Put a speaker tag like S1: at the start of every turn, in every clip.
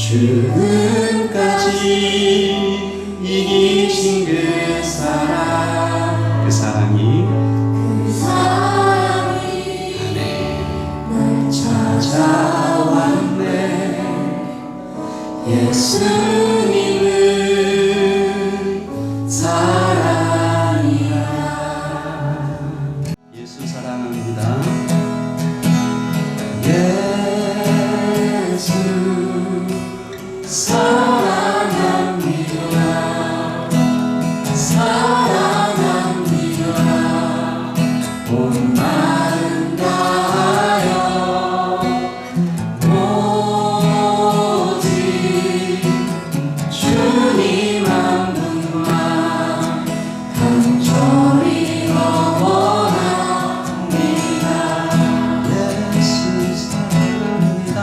S1: 죽음까지 이기신 그 사랑, 그 사랑이 날 찾아왔네. 예수님은 사랑이야. 예수 사랑합니다. 예수 사랑합니다. 사랑합니다. 온 마음 다하여 오직 주님 한 분만 간절히 원합니다. 예수 사랑합니다.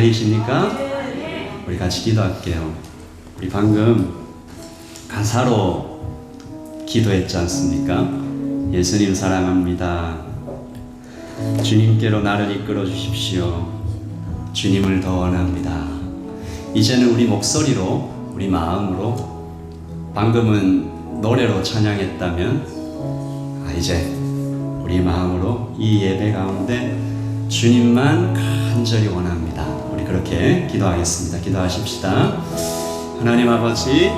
S1: 아멘이십니까? 우리 같이 기도할게요. 우리 방금 가사로 기도했지 않습니까? 예수님 사랑합니다. 주님께로 나를 이끌어 주십시오. 주님을 더 원합니다. 이제는 우리 목소리로, 우리 마음으로, 방금은 노래로 찬양했다면 이제 우리 마음으로 이 예배 가운데 주님만 간절히 원합니다. 우리 그렇게 기도하겠습니다. 기도하십시다. 하나님 아버지,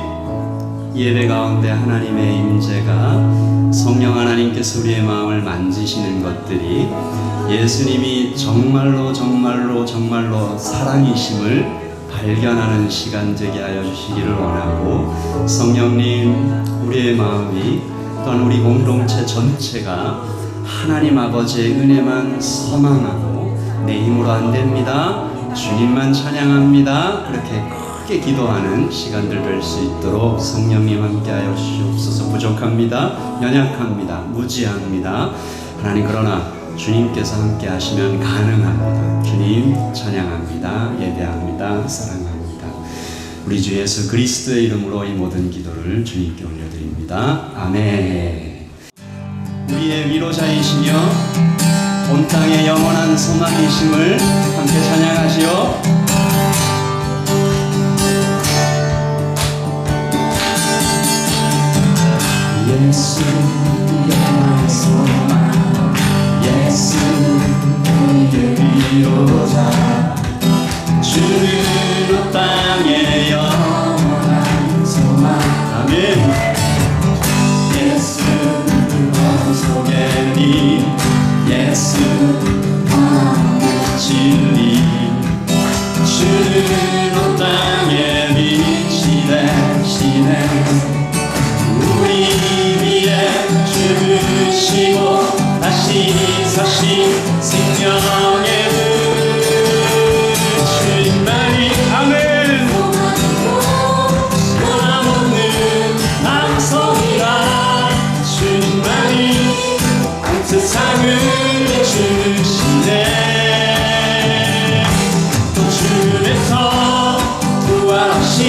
S1: 이 예배 가운데 하나님의 임재가, 성령 하나님께서 우리의 마음을 만지시는 것들이 예수님이 정말로 사랑이심을 발견하는 시간 되게 하여 주시기를 원하고, 성령님, 우리의 마음이 또한 우리 공동체 전체가 하나님 아버지의 은혜만 소망하고, 내 힘으로 안 됩니다, 주님만 찬양합니다, 그렇게 크게 기도하는 시간들 될 수 있도록 성령님 함께하여 주시옵소서. 부족합니다, 연약합니다, 무지합니다. 하나님, 그러나 주님께서 함께 하시면 가능합니다. 주님 찬양합니다, 예배합니다, 사랑합니다. 우리 주 예수 그리스도의 이름으로 이 모든 기도를 주님께 올려드립니다. 아멘. 우리의 위로자이시며 온 땅의 영원한 소망이심을 함께 찬양하시오. 예수 영원한 소망, 예수 우리의 위로자, 주는 땅의 영원한 소망. 아멘. 예수 속에니 예수 진리, 주는 땅의 빛이 되시네. 우리 위에 죽으시고 다시 사신 생명의 주님만이 아멘. 원함없는 방송이라 주님만이 온 세상을 주시네. 또 주님에서 부활하신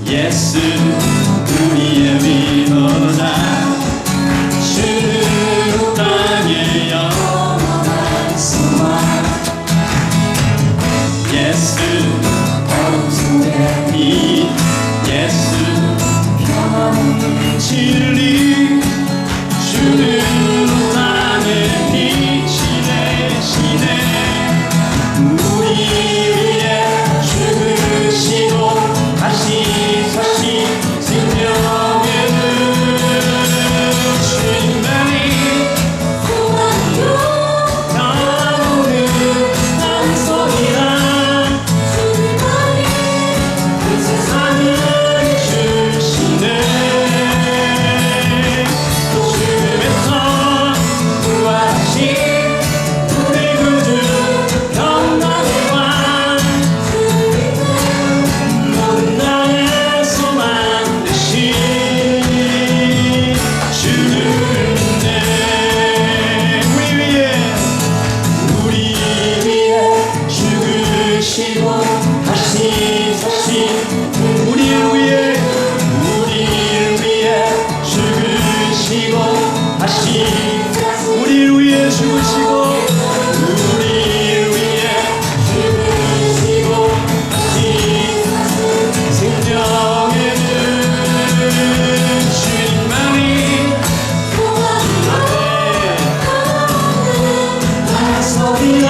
S1: 예수 우리의 위로자, 주는 땅의 영원한 소망. 예수 어둠 빛, 예수 평화의 진리, 주는 땅의 빛이 되시네. 우리 위에 죽으시고 다시 사신 생명의 주님만이 영원한 방송이라 주님만이 그 세상을 주시네. 또 주님에서 부활하신 우리 구주 평강의 왕, 모든 나의 소망 되신 주를 믿네. 우리 위에 죽으시고 다시 사신, 우리를 위해 죽으시고 다시, 우리를 위해 죽으시고, 우리를 위해 죽으시고 다시 생명의 주님만이 방송이라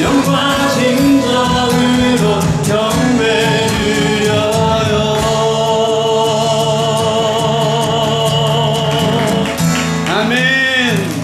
S1: 영광 진정으로 경배 드려요. 아멘.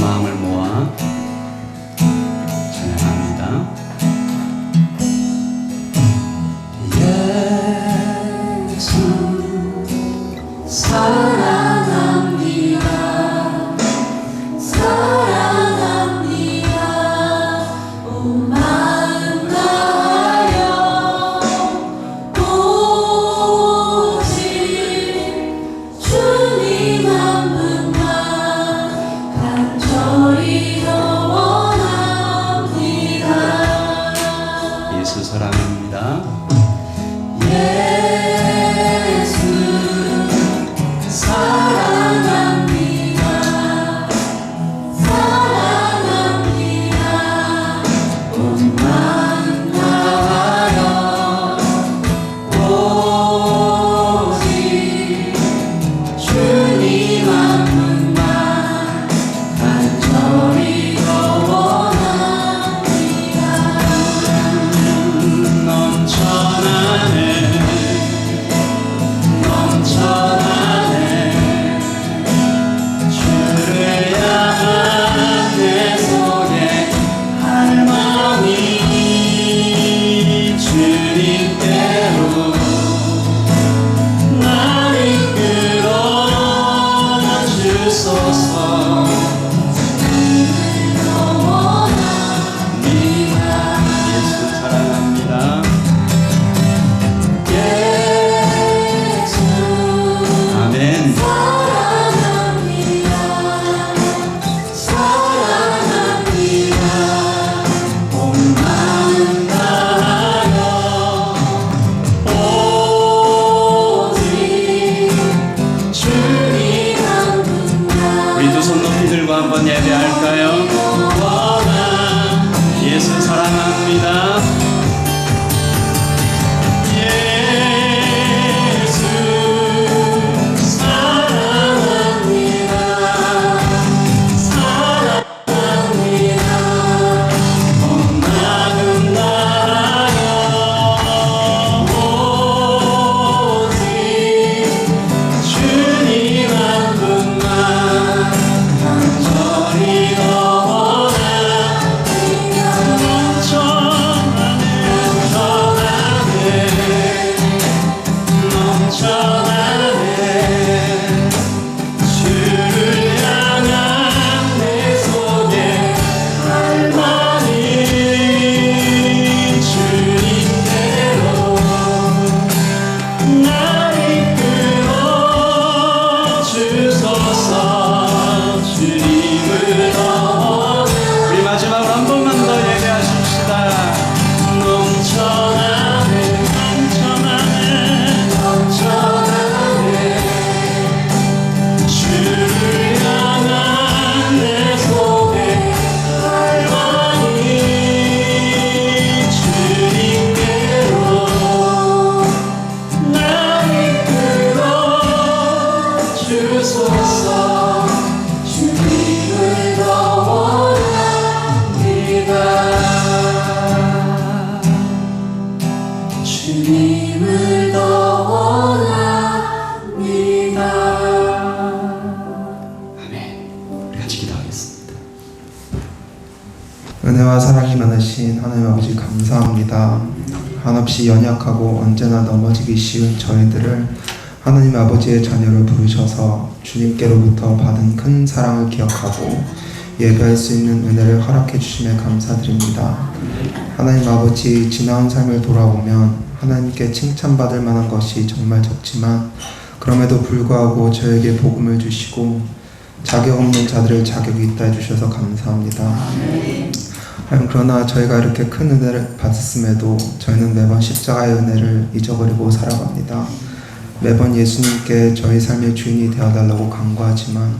S1: 마음을 모아 찬양합니다.
S2: 은혜와 사랑이 많으신 하나님 아버지 감사합니다. 한없이 연약하고 언제나 넘어지기 쉬운 저희들을 하나님 아버지의 자녀로 부르셔서 주님께로부터 받은 큰 사랑을 기억하고 예배할 수 있는 은혜를 허락해 주심에 감사드립니다. 하나님 아버지, 지나온 삶을 돌아보면 하나님께 칭찬받을 만한 것이 정말 적지만 그럼에도 불구하고 저에게 복음을 주시고 자격 없는 자들을 자격이 있다 해주셔서 감사합니다. 그러나 저희가 이렇게 큰 은혜를 받았음에도 저희는 매번 십자가의 은혜를 잊어버리고 살아갑니다. 매번 예수님께 저희 삶의 주인이 되어달라고 간구하지만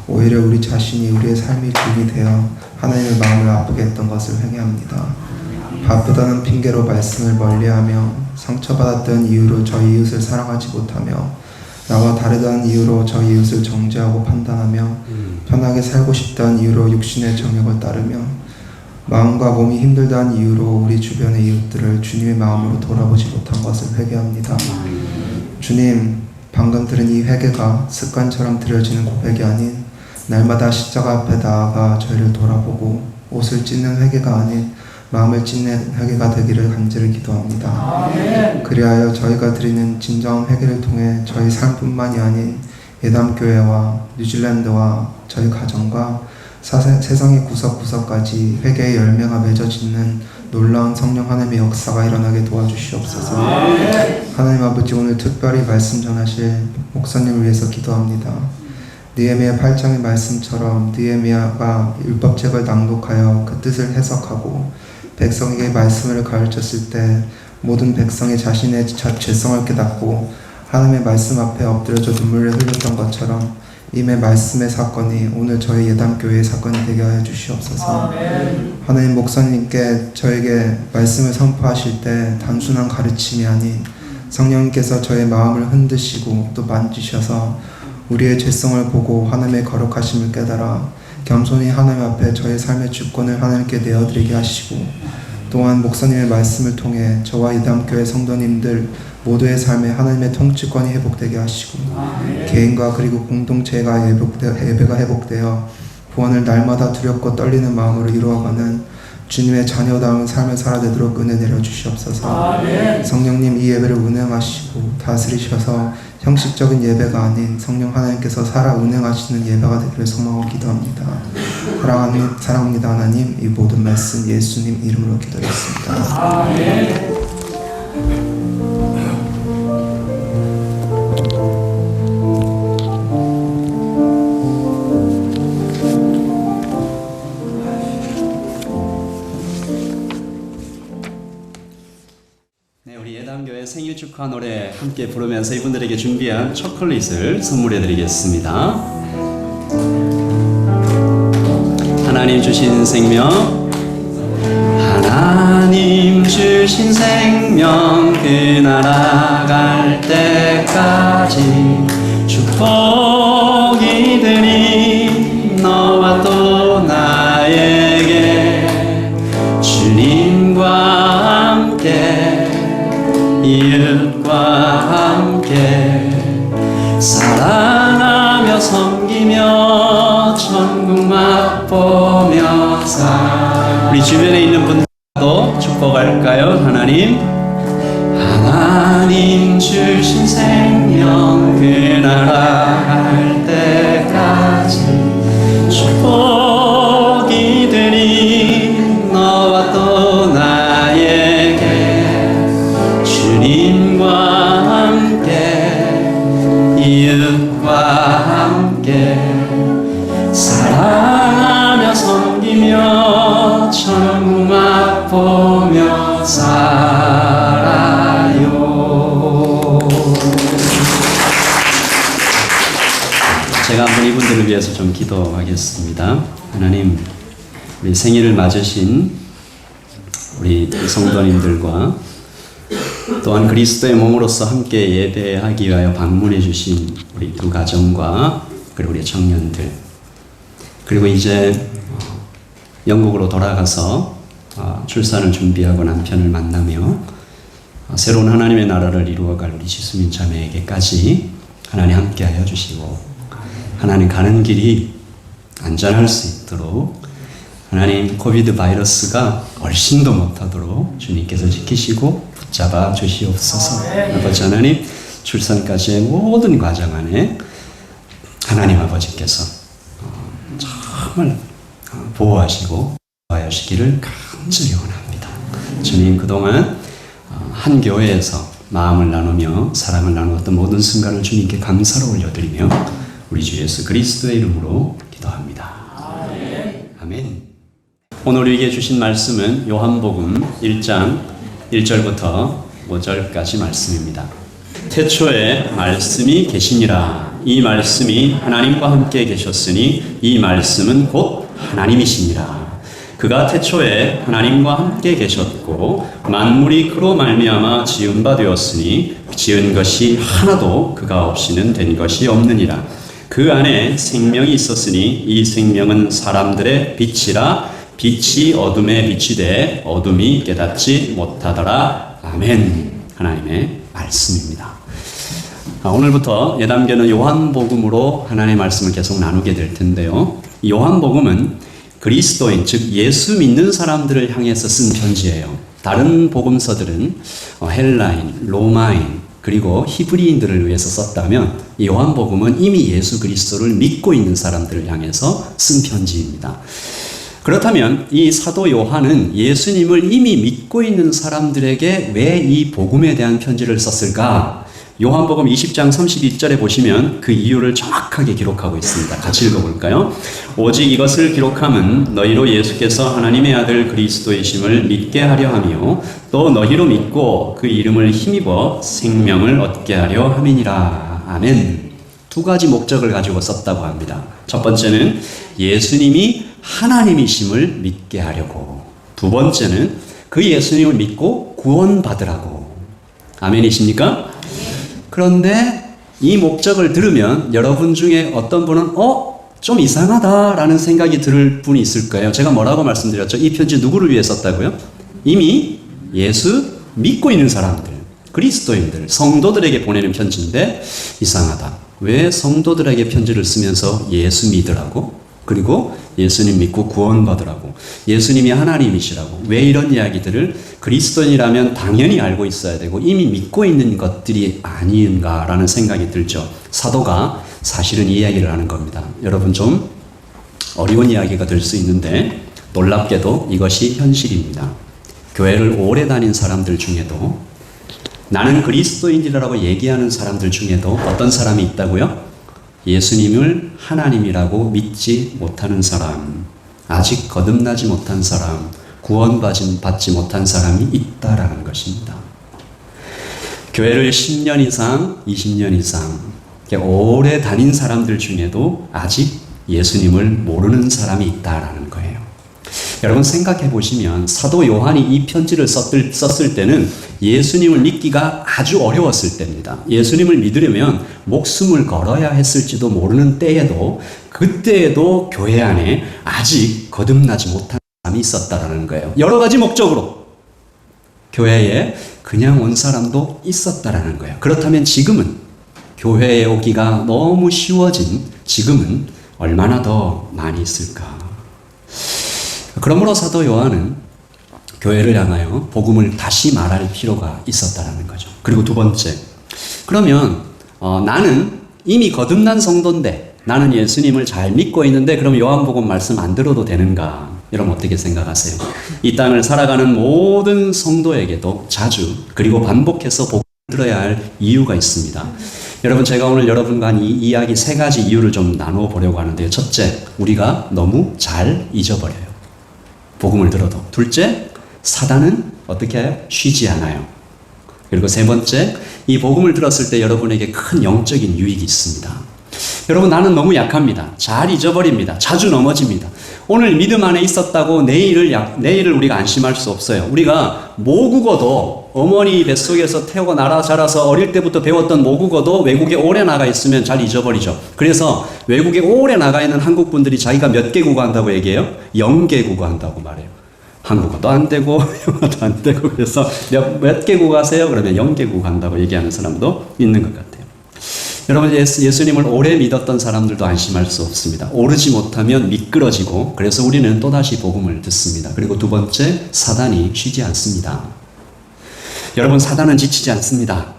S2: 오히려 우리 자신이 우리의 삶의 주인이 되어 하나님의 마음을 아프게 했던 것을 회개합니다. 바쁘다는 핑계로 말씀을 멀리하며 상처받았던 이유로 저희 이웃을 사랑하지 못하며 나와 다르다는 이유로 저희 이웃을 정죄하고 판단하며 편하게 살고 싶다는 이유로 육신의 정욕을 따르며 마음과 몸이 힘들다는 이유로 우리 주변의 이웃들을 주님의 마음으로 돌아보지 못한 것을 회개합니다. 주님, 방금 들은 이 회개가 습관처럼 드려지는 고백이 아닌 날마다 십자가 앞에 나아가 저희를 돌아보고 옷을 찢는 회개가 아닌 마음을 찢는 회개가 되기를 간절히 기도합니다. 그리하여 저희가 드리는 진정한 회개를 통해 저희 삶뿐만이 아닌 예담교회와 뉴질랜드와 저희 가정과 세상의 구석구석까지 회개의 열매가 맺어지는 놀라운 성령 하나님의 역사가 일어나게 도와주시옵소서. 하나님 아버지, 오늘 특별히 말씀 전하실 목사님을 위해서 기도합니다. 느헤미야 8장의 말씀처럼 느헤미야가 율법책을 낭독하여 그 뜻을 해석하고 백성에게 말씀을 가르쳤을 때 모든 백성이 자신의 죄성을 깨닫고 하나님의 말씀 앞에 엎드려져 눈물을 흘렸던 것처럼 이미 말씀의 사건이 오늘 저희 예담교회의 사건이 되게 하여 주시옵소서. 하나님, 목사님께 저에게 말씀을 선포하실 때 단순한 가르침이 아닌 성령님께서 저의 마음을 흔드시고 또 만지셔서 우리의 죄성을 보고 하나님의 거룩하심을 깨달아 겸손히 하나님 앞에 저의 삶의 주권을 하나님께 내어드리게 하시고 또한 목사님의 말씀을 통해 저와 예담교회 성도님들 모두의 삶에 하나님의 통치권이 회복되게 하시고 개인과 그리고 공동체가 예배가 회복되어 구원을 날마다 두렵고 떨리는 마음으로 이루어가는 주님의 자녀다운 삶을 살아내도록 은혜 내려주시옵소서. 성령님, 이 예배를 운행하시고 다스리셔서 형식적인 예배가 아닌 성령 하나님께서 살아 운행하시는 예배가 되기를 소망하고 기도합니다. 사랑합니다 하나님, 이 모든 말씀 예수님 이름으로 기도했습니다.
S1: 생일 축하 노래 함께 부르면서 이분들에게 준비한 초콜릿을 선물해 드리겠습니다. 하나님 주신 생명, 하나님 주신 생명 그 나라 갈 때까지 축복이 되니 너와 또 나에게 주님과 함께 이웃과 함께 사랑하며 섬기며 천국 맛보며 우리 주변에 있는 분들도 축복할까요? 하나님 주신 생명 그 나라 갈 때까지 축복이 되니 너와 또 나에게 주님과 함께 이웃과 함께 사랑하며 섬기며 천국 맛보며 살아요. 제가 한번 이분들을 위해서 좀 기도하겠습니다. 하나님, 우리 생일을 맞으신 우리 성도님들과 또한 그리스도의 몸으로서 함께 예배하기 위하여 방문해 주신 우리 두 가정과 그리고 우리 청년들, 그리고 이제 영국으로 돌아가서 출산을 준비하고 남편을 만나며 새로운 하나님의 나라를 이루어갈 우리 지수민 자매에게까지 하나님 함께하여 주시고, 하나님 가는 길이 안전할 수 있도록 하나님 코비드 바이러스가 얼씬도 못하도록 주님께서 지키시고 붙잡아 주시옵소서. 아버지 하나님, 출산까지의 모든 과정 안에 하나님 아버지께서 정말 보호하시고 하시기를 간절히 원합니다. 주님, 그동안 한 교회에서 마음을 나누며 사랑을 나누었던 모든 순간을 주님께 감사로 올려드리며 우리 주 예수 그리스도의 이름으로 기도합니다. 아멘. 오늘 우리에게 주신 말씀은 요한복음 1장 1절부터 5절까지 말씀입니다. 태초에 말씀이 계시니라. 이 말씀이 하나님과 함께 계셨으니 이 말씀은 곧 하나님이시니라. 그가 태초에 하나님과 함께 계셨고 만물이 그로 말미암아 지은 바 되었으니 지은 것이 하나도 그가 없이는 된 것이 없느니라. 그 안에 생명이 있었으니 이 생명은 사람들의 빛이라. 빛이 어둠에 비치되 어둠이 깨닫지 못하더라. 아멘. 하나님의 말씀입니다. 오늘부터 예담계는 요한복음으로 하나님의 말씀을 계속 나누게 될 텐데요. 이 요한복음은 그리스도인, 즉 예수 믿는 사람들을 향해서 쓴 편지예요. 다른 복음서들은 헬라인, 로마인, 그리고 히브리인들을 위해서 썼다면 이 요한복음은 이미 예수 그리스도를 믿고 있는 사람들을 향해서 쓴 편지입니다. 그렇다면 이 사도 요한은 예수님을 이미 믿고 있는 사람들에게 왜 이 복음에 대한 편지를 썼을까? 요한복음 20장 32절에 보시면 그 이유를 정확하게 기록하고 있습니다. 같이 읽어볼까요? 오직 이것을 기록함은 너희로 예수께서 하나님의 아들 그리스도이심을 믿게 하려 하며 또 너희로 믿고 그 이름을 힘입어 생명을 얻게 하려 함이니라. 아멘. 두 가지 목적을 가지고 썼다고 합니다. 첫 번째는 예수님이 하나님이심을 믿게 하려고, 두 번째는 그 예수님을 믿고 구원받으라고. 아멘이십니까? 그런데 이 목적을 들으면 여러분 중에 어떤 분은 좀 이상하다라는 생각이 들 분이 있을 거예요. 제가 뭐라고 말씀드렸죠? 이 편지 누구를 위해 썼다고요? 이미 예수 믿고 있는 사람들, 그리스도인들, 성도들에게 보내는 편지인데 이상하다. 왜 성도들에게 편지를 쓰면서 예수 믿으라고? 그리고 예수님 믿고 구원받으라고, 예수님이 하나님이시라고, 왜 이런 이야기들을 그리스도인이라면 당연히 알고 있어야 되고 이미 믿고 있는 것들이 아닌가라는 생각이 들죠. 사도가 사실은 이 이야기를 하는 겁니다. 여러분, 좀 어려운 이야기가 될 수 있는데 놀랍게도 이것이 현실입니다. 교회를 오래 다닌 사람들 중에도, 나는 그리스도인이라고 얘기하는 사람들 중에도 어떤 사람이 있다고요? 예수님을 하나님이라고 믿지 못하는 사람, 아직 거듭나지 못한 사람, 구원받지 못한 사람이 있다라는 것입니다. 교회를 10년 이상, 20년 이상 오래 다닌 사람들 중에도 아직 예수님을 모르는 사람이 있다라는 거예요. 여러분 생각해 보시면 사도 요한이 이 편지를 썼을 때는 예수님을 믿기가 아주 어려웠을 때입니다. 예수님을 믿으려면 목숨을 걸어야 했을지도 모르는 때에도 그때에도 교회 안에 아직 거듭나지 못한 사람이 있었다라는 거예요. 여러 가지 목적으로 교회에 그냥 온 사람도 있었다라는 거예요. 그렇다면 지금은 교회에 오기가 너무 쉬워진 지금은 얼마나 더 많이 있을까? 그러므로 사도 요한은 교회를 향하여 복음을 다시 말할 필요가 있었다라는 거죠. 그리고 두 번째, 그러면 나는 이미 거듭난 성도인데 나는 예수님을 잘 믿고 있는데 그럼 요한복음 말씀 안 들어도 되는가? 여러분 어떻게 생각하세요? 이 땅을 살아가는 모든 성도에게도 자주 그리고 반복해서 복음을 들어야 할 이유가 있습니다. 여러분 제가 오늘 여러분과 이 이야기 세 가지 이유를 좀 나눠보려고 하는데요. 첫째, 우리가 너무 잘 잊어버려요. 복음을 들어도. 둘째, 사단은 어떻게 해요? 쉬지 않아요. 그리고 세 번째, 이 복음을 들었을 때 여러분에게 큰 영적인 유익이 있습니다. 여러분 나는 너무 약합니다. 잘 잊어버립니다. 자주 넘어집니다. 오늘 믿음 안에 있었다고 내일을 우리가 안심할 수 없어요. 우리가 모국어도 어머니 뱃속에서 태어나 날아 자라서 어릴 때부터 배웠던 모국어도 외국에 오래 나가 있으면 잘 잊어버리죠. 그래서 외국에 오래 나가 있는 한국 분들이 자기가 몇 개 국어 한다고 얘기해요? 0개 국어 한다고 말해요. 한국어도 안 되고 영어도 안 되고 그래서 몇 개 국어 하세요? 그러면 0개 국어 한다고 얘기하는 사람도 있는 것 같아요. 여러분 예수님을 오래 믿었던 사람들도 안심할 수 없습니다. 오르지 못하면 미끄러지고 그래서 우리는 또다시 복음을 듣습니다. 그리고 두 번째, 사단이 쉬지 않습니다. 여러분 사단은 지치지 않습니다.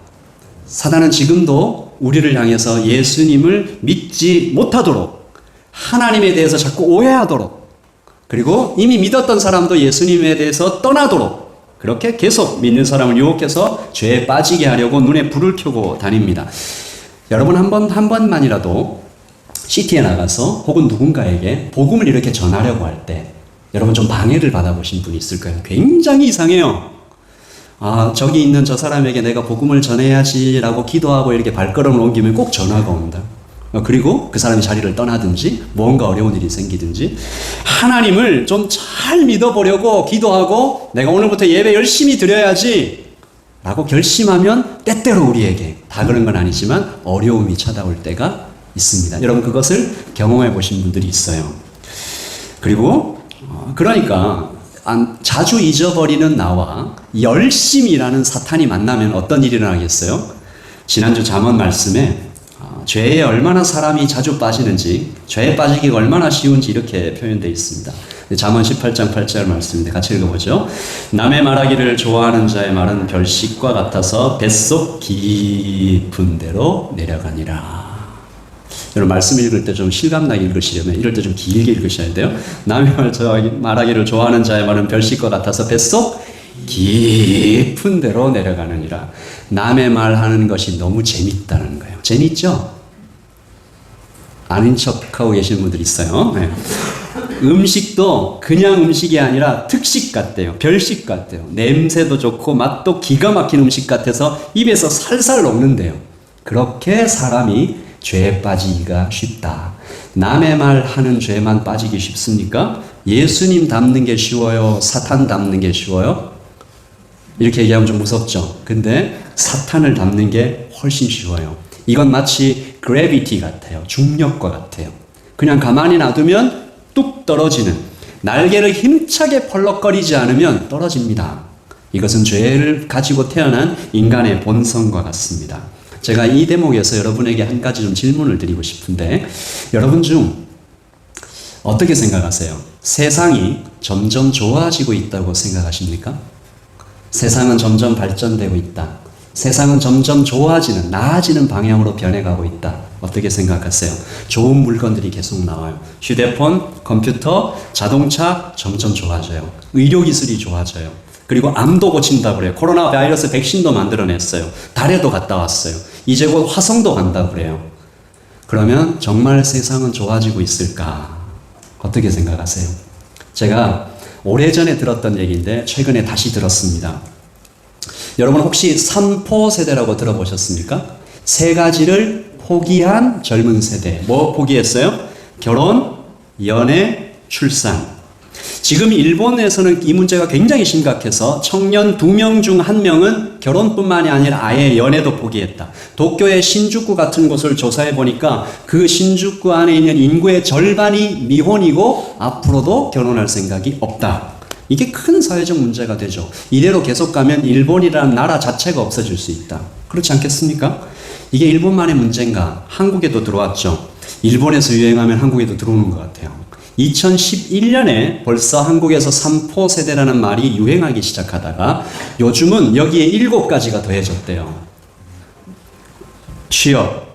S1: 사단은 지금도 우리를 향해서 예수님을 믿지 못하도록 하나님에 대해서 자꾸 오해하도록 그리고 이미 믿었던 사람도 예수님에 대해서 떠나도록 그렇게 계속 믿는 사람을 유혹해서 죄에 빠지게 하려고 눈에 불을 켜고 다닙니다. 여러분 한 번만이라도 시티에 나가서 혹은 누군가에게 복음을 이렇게 전하려고 할 때 여러분 좀 방해를 받아보신 분이 있을까요? 굉장히 이상해요. 저기 있는 저 사람에게 내가 복음을 전해야지라고 기도하고 이렇게 발걸음을 옮기면 꼭 전화가 온다. 그리고 그 사람이 자리를 떠나든지 뭔가 어려운 일이 생기든지 하나님을 좀 잘 믿어보려고 기도하고 내가 오늘부터 예배 열심히 드려야지 라고 결심하면 때때로 우리에게 다 그런 건 아니지만 어려움이 찾아올 때가 있습니다. 여러분 그것을 경험해 보신 분들이 있어요. 그리고 그러니까 자주 잊어버리는 나와 열심히 일하는 사탄이 만나면 어떤 일이 일어나겠어요? 지난주 잠언 말씀에 죄에 얼마나 사람이 자주 빠지는지 죄에 빠지기가 얼마나 쉬운지 이렇게 표현되어 있습니다. 잠언 18장 8절 말씀인데 같이 읽어보죠. 남의 말하기를 좋아하는 자의 말은 별식과 같아서 뱃속 깊은 데로 내려가니라. 여러분 말씀 읽을 때 좀 실감나게 읽으시려면 이럴 때 좀 길게 읽으셔야 돼요. 남의 말하기를 좋아하는 자의 말은 별식과 같아서 뱃속 깊은 데로 내려가느니라. 남의 말하는 것이 너무 재밌다는 거예요. 재밌죠? 아닌 척하고 계시는 분들 있어요. 네. 음식도 그냥 음식이 아니라 특식 같대요. 별식 같대요. 냄새도 좋고 맛도 기가 막힌 음식 같아서 입에서 살살 녹는데요. 그렇게 사람이 죄에 빠지기가 쉽다. 남의 말 하는 죄만 빠지기 쉽습니까? 예수님 닮는 게 쉬워요? 사탄 닮는 게 쉬워요? 이렇게 얘기하면 좀 무섭죠. 근데 사탄을 닮는 게 훨씬 쉬워요. 이건 마치 그래비티 같아요. 중력과 같아요. 그냥 가만히 놔두면 뚝 떨어지는, 날개를 힘차게 펄럭거리지 않으면 떨어집니다. 이것은 죄를 가지고 태어난 인간의 본성과 같습니다. 제가 이 대목에서 여러분에게 한 가지 좀 질문을 드리고 싶은데, 여러분 중 어떻게 생각하세요? 세상이 점점 좋아지고 있다고 생각하십니까? 세상은 점점 발전되고 있다. 세상은 점점 좋아지는, 나아지는 방향으로 변해가고 있다. 어떻게 생각하세요? 좋은 물건들이 계속 나와요. 휴대폰, 컴퓨터, 자동차 점점 좋아져요. 의료기술이 좋아져요. 그리고 암도 고친다고 그래요. 코로나 바이러스 백신도 만들어냈어요. 달에도 갔다 왔어요. 이제 곧 화성도 간다고 그래요. 그러면 정말 세상은 좋아지고 있을까? 어떻게 생각하세요? 제가 오래전에 들었던 얘기인데 최근에 다시 들었습니다. 여러분 혹시 3포 세대라고 들어보셨습니까? 세 가지를 포기한 젊은 세대. 뭐 포기했어요? 결혼, 연애, 출산. 지금 일본에서는 이 문제가 굉장히 심각해서 청년 2명 중 1명은 결혼뿐만이 아니라 아예 연애도 포기했다. 도쿄의 신주쿠 같은 곳을 조사해 보니까 그 신주쿠 안에 있는 인구의 절반이 미혼이고 앞으로도 결혼할 생각이 없다. 이게 큰 사회적 문제가 되죠. 이대로 계속 가면 일본이라는 나라 자체가 없어질 수 있다. 그렇지 않겠습니까? 이게 일본만의 문제인가? 한국에도 들어왔죠. 일본에서 유행하면 한국에도 들어오는 것 같아요. 2011년에 벌써 한국에서 3포 세대라는 말이 유행하기 시작하다가 요즘은 여기에 7가지가 더해졌대요. 취업,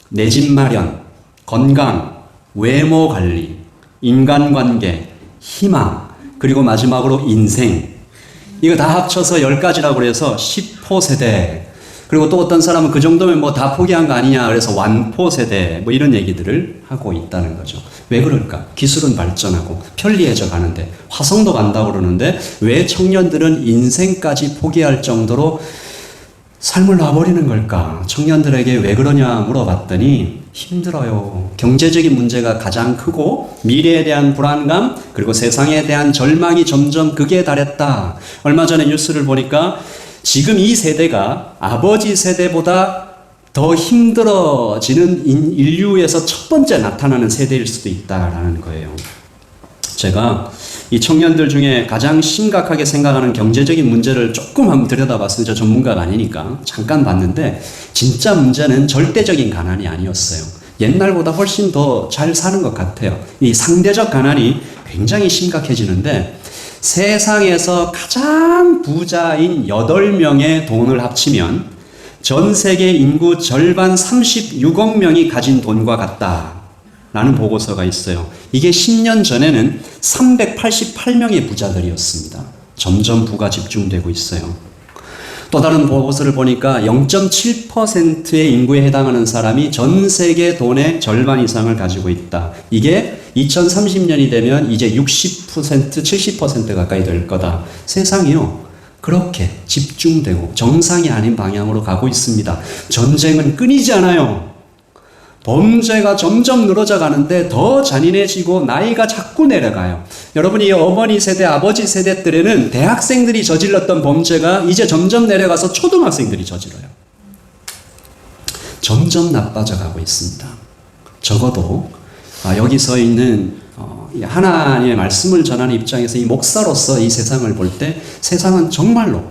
S1: 내 집 마련, 건강, 외모 관리, 인간관계, 희망, 그리고 마지막으로 인생. 이거 다 합쳐서 10가지라고 그래서 10포 세대. 그리고 또 어떤 사람은 그 정도면 뭐 다 포기한 거 아니냐 그래서 완포 세대 뭐 이런 얘기들을 하고 있다는 거죠. 왜 그럴까? 기술은 발전하고 편리해져 가는데 화성도 간다고 그러는데 왜 청년들은 인생까지 포기할 정도로 삶을 놔버리는 걸까? 청년들에게 왜 그러냐 물어봤더니 힘들어요. 경제적인 문제가 가장 크고 미래에 대한 불안감 그리고 세상에 대한 절망이 점점 극에 달했다. 얼마 전에 뉴스를 보니까 지금 이 세대가 아버지 세대보다 더 힘들어지는 인류에서 첫 번째 나타나는 세대일 수도 있다라는 거예요. 제가 이 청년들 중에 가장 심각하게 생각하는 경제적인 문제를 조금 한번 들여다봤어요. 저 전문가가 아니니까 잠깐 봤는데 진짜 문제는 절대적인 가난이 아니었어요. 옛날보다 훨씬 더 잘 사는 것 같아요. 이 상대적 가난이 굉장히 심각해지는데 세상에서 가장 부자인 8명의 돈을 합치면 전 세계 인구 절반 36억 명이 가진 돈과 같다라는 보고서가 있어요. 이게 10년 전에는 388명의 부자들이었습니다. 점점 부가 집중되고 있어요. 또 다른 보고서를 보니까 0.7%의 인구에 해당하는 사람이 전 세계 돈의 절반 이상을 가지고 있다. 이게 2030년이 되면 이제 60%, 70% 가까이 될 거다. 세상이요. 그렇게 집중되고 정상이 아닌 방향으로 가고 있습니다. 전쟁은 끊이지 않아요. 범죄가 점점 늘어져 가는데 더 잔인해지고 나이가 자꾸 내려가요. 여러분이 어머니 세대, 아버지 세대 때에는 대학생들이 저질렀던 범죄가 이제 점점 내려가서 초등학생들이 저질러요. 점점 나빠져 가고 있습니다. 적어도 여기서 있는 하나님의 말씀을 전하는 입장에서 이 목사로서 이 세상을 볼 때 세상은 정말로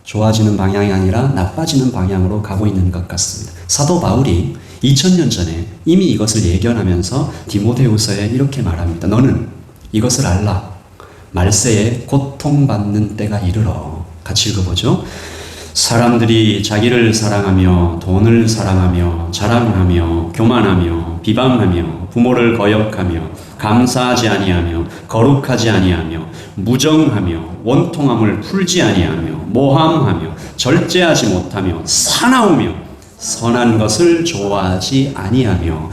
S1: 좋아지는 방향이 아니라 나빠지는 방향으로 가고 있는 것 같습니다. 사도 바울이 2000년 전에 이미 이것을 예견하면서 디모데후서에 이렇게 말합니다. 너는 이것을 알라. 말세에 고통받는 때가 이르러. 같이 읽어보죠. 사람들이 자기를 사랑하며 돈을 사랑하며 자랑하며 교만하며 비방하며 부모를 거역하며 감사하지 아니하며 거룩하지 아니하며 무정하며 원통함을 풀지 아니하며 모함하며 절제하지 못하며 사나우며 선한 것을 좋아하지 아니하며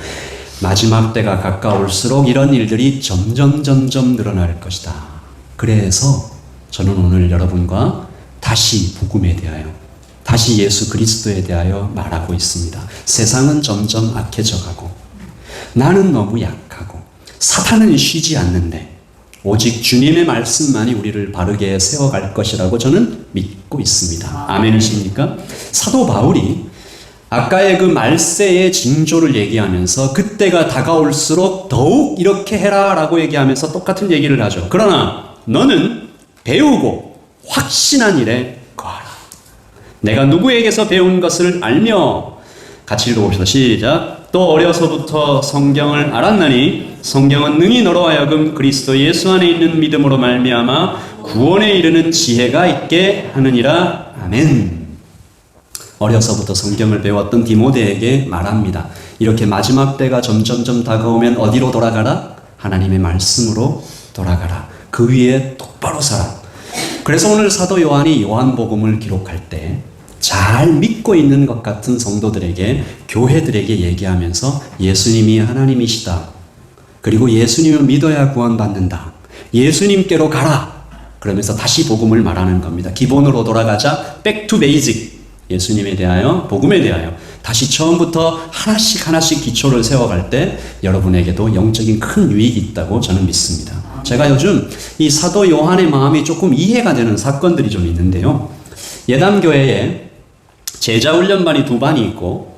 S1: 마지막 때가 가까울수록 이런 일들이 점점 늘어날 것이다. 그래서 저는 오늘 여러분과 다시 복음에 대하여 다시 예수 그리스도에 대하여 말하고 있습니다. 세상은 점점 악해져 가고 나는 너무 약하고 사탄은 쉬지 않는데 오직 주님의 말씀만이 우리를 바르게 세워갈 것이라고 저는 믿고 있습니다. 아멘이십니까? 사도 바울이 아까의 그 말세의 징조를 얘기하면서 그때가 다가올수록 더욱 이렇게 해라 라고 얘기하면서 똑같은 얘기를 하죠. 그러나 너는 배우고 확신한 일에 거하라. 내가 누구에게서 배운 것을 알며 같이 읽어봅시다. 시작. 또 어려서부터 성경을 알았나니 성경은 능히 너로 하여금 그리스도 예수 안에 있는 믿음으로 말미암아 구원에 이르는 지혜가 있게 하느니라. 아멘. 어려서부터 성경을 배웠던 디모데에게 말합니다. 이렇게 마지막 때가 점점 다가오면 어디로 돌아가라? 하나님의 말씀으로 돌아가라. 그 위에 똑바로 살아. 그래서 오늘 사도 요한이 요한복음을 기록할 때 잘 믿고 있는 것 같은 성도들에게, 교회들에게 얘기하면서 예수님이 하나님이시다. 그리고 예수님을 믿어야 구원받는다. 예수님께로 가라. 그러면서 다시 복음을 말하는 겁니다. 기본으로 돌아가자. Back to basic. 예수님에 대하여, 복음에 대하여 다시 처음부터 하나씩 기초를 세워갈 때 여러분에게도 영적인 큰 유익이 있다고 저는 믿습니다. 제가 요즘 이 사도 요한의 마음이 조금 이해가 되는 사건들이 좀 있는데요. 예담교회에 제자훈련반이 2반이 있고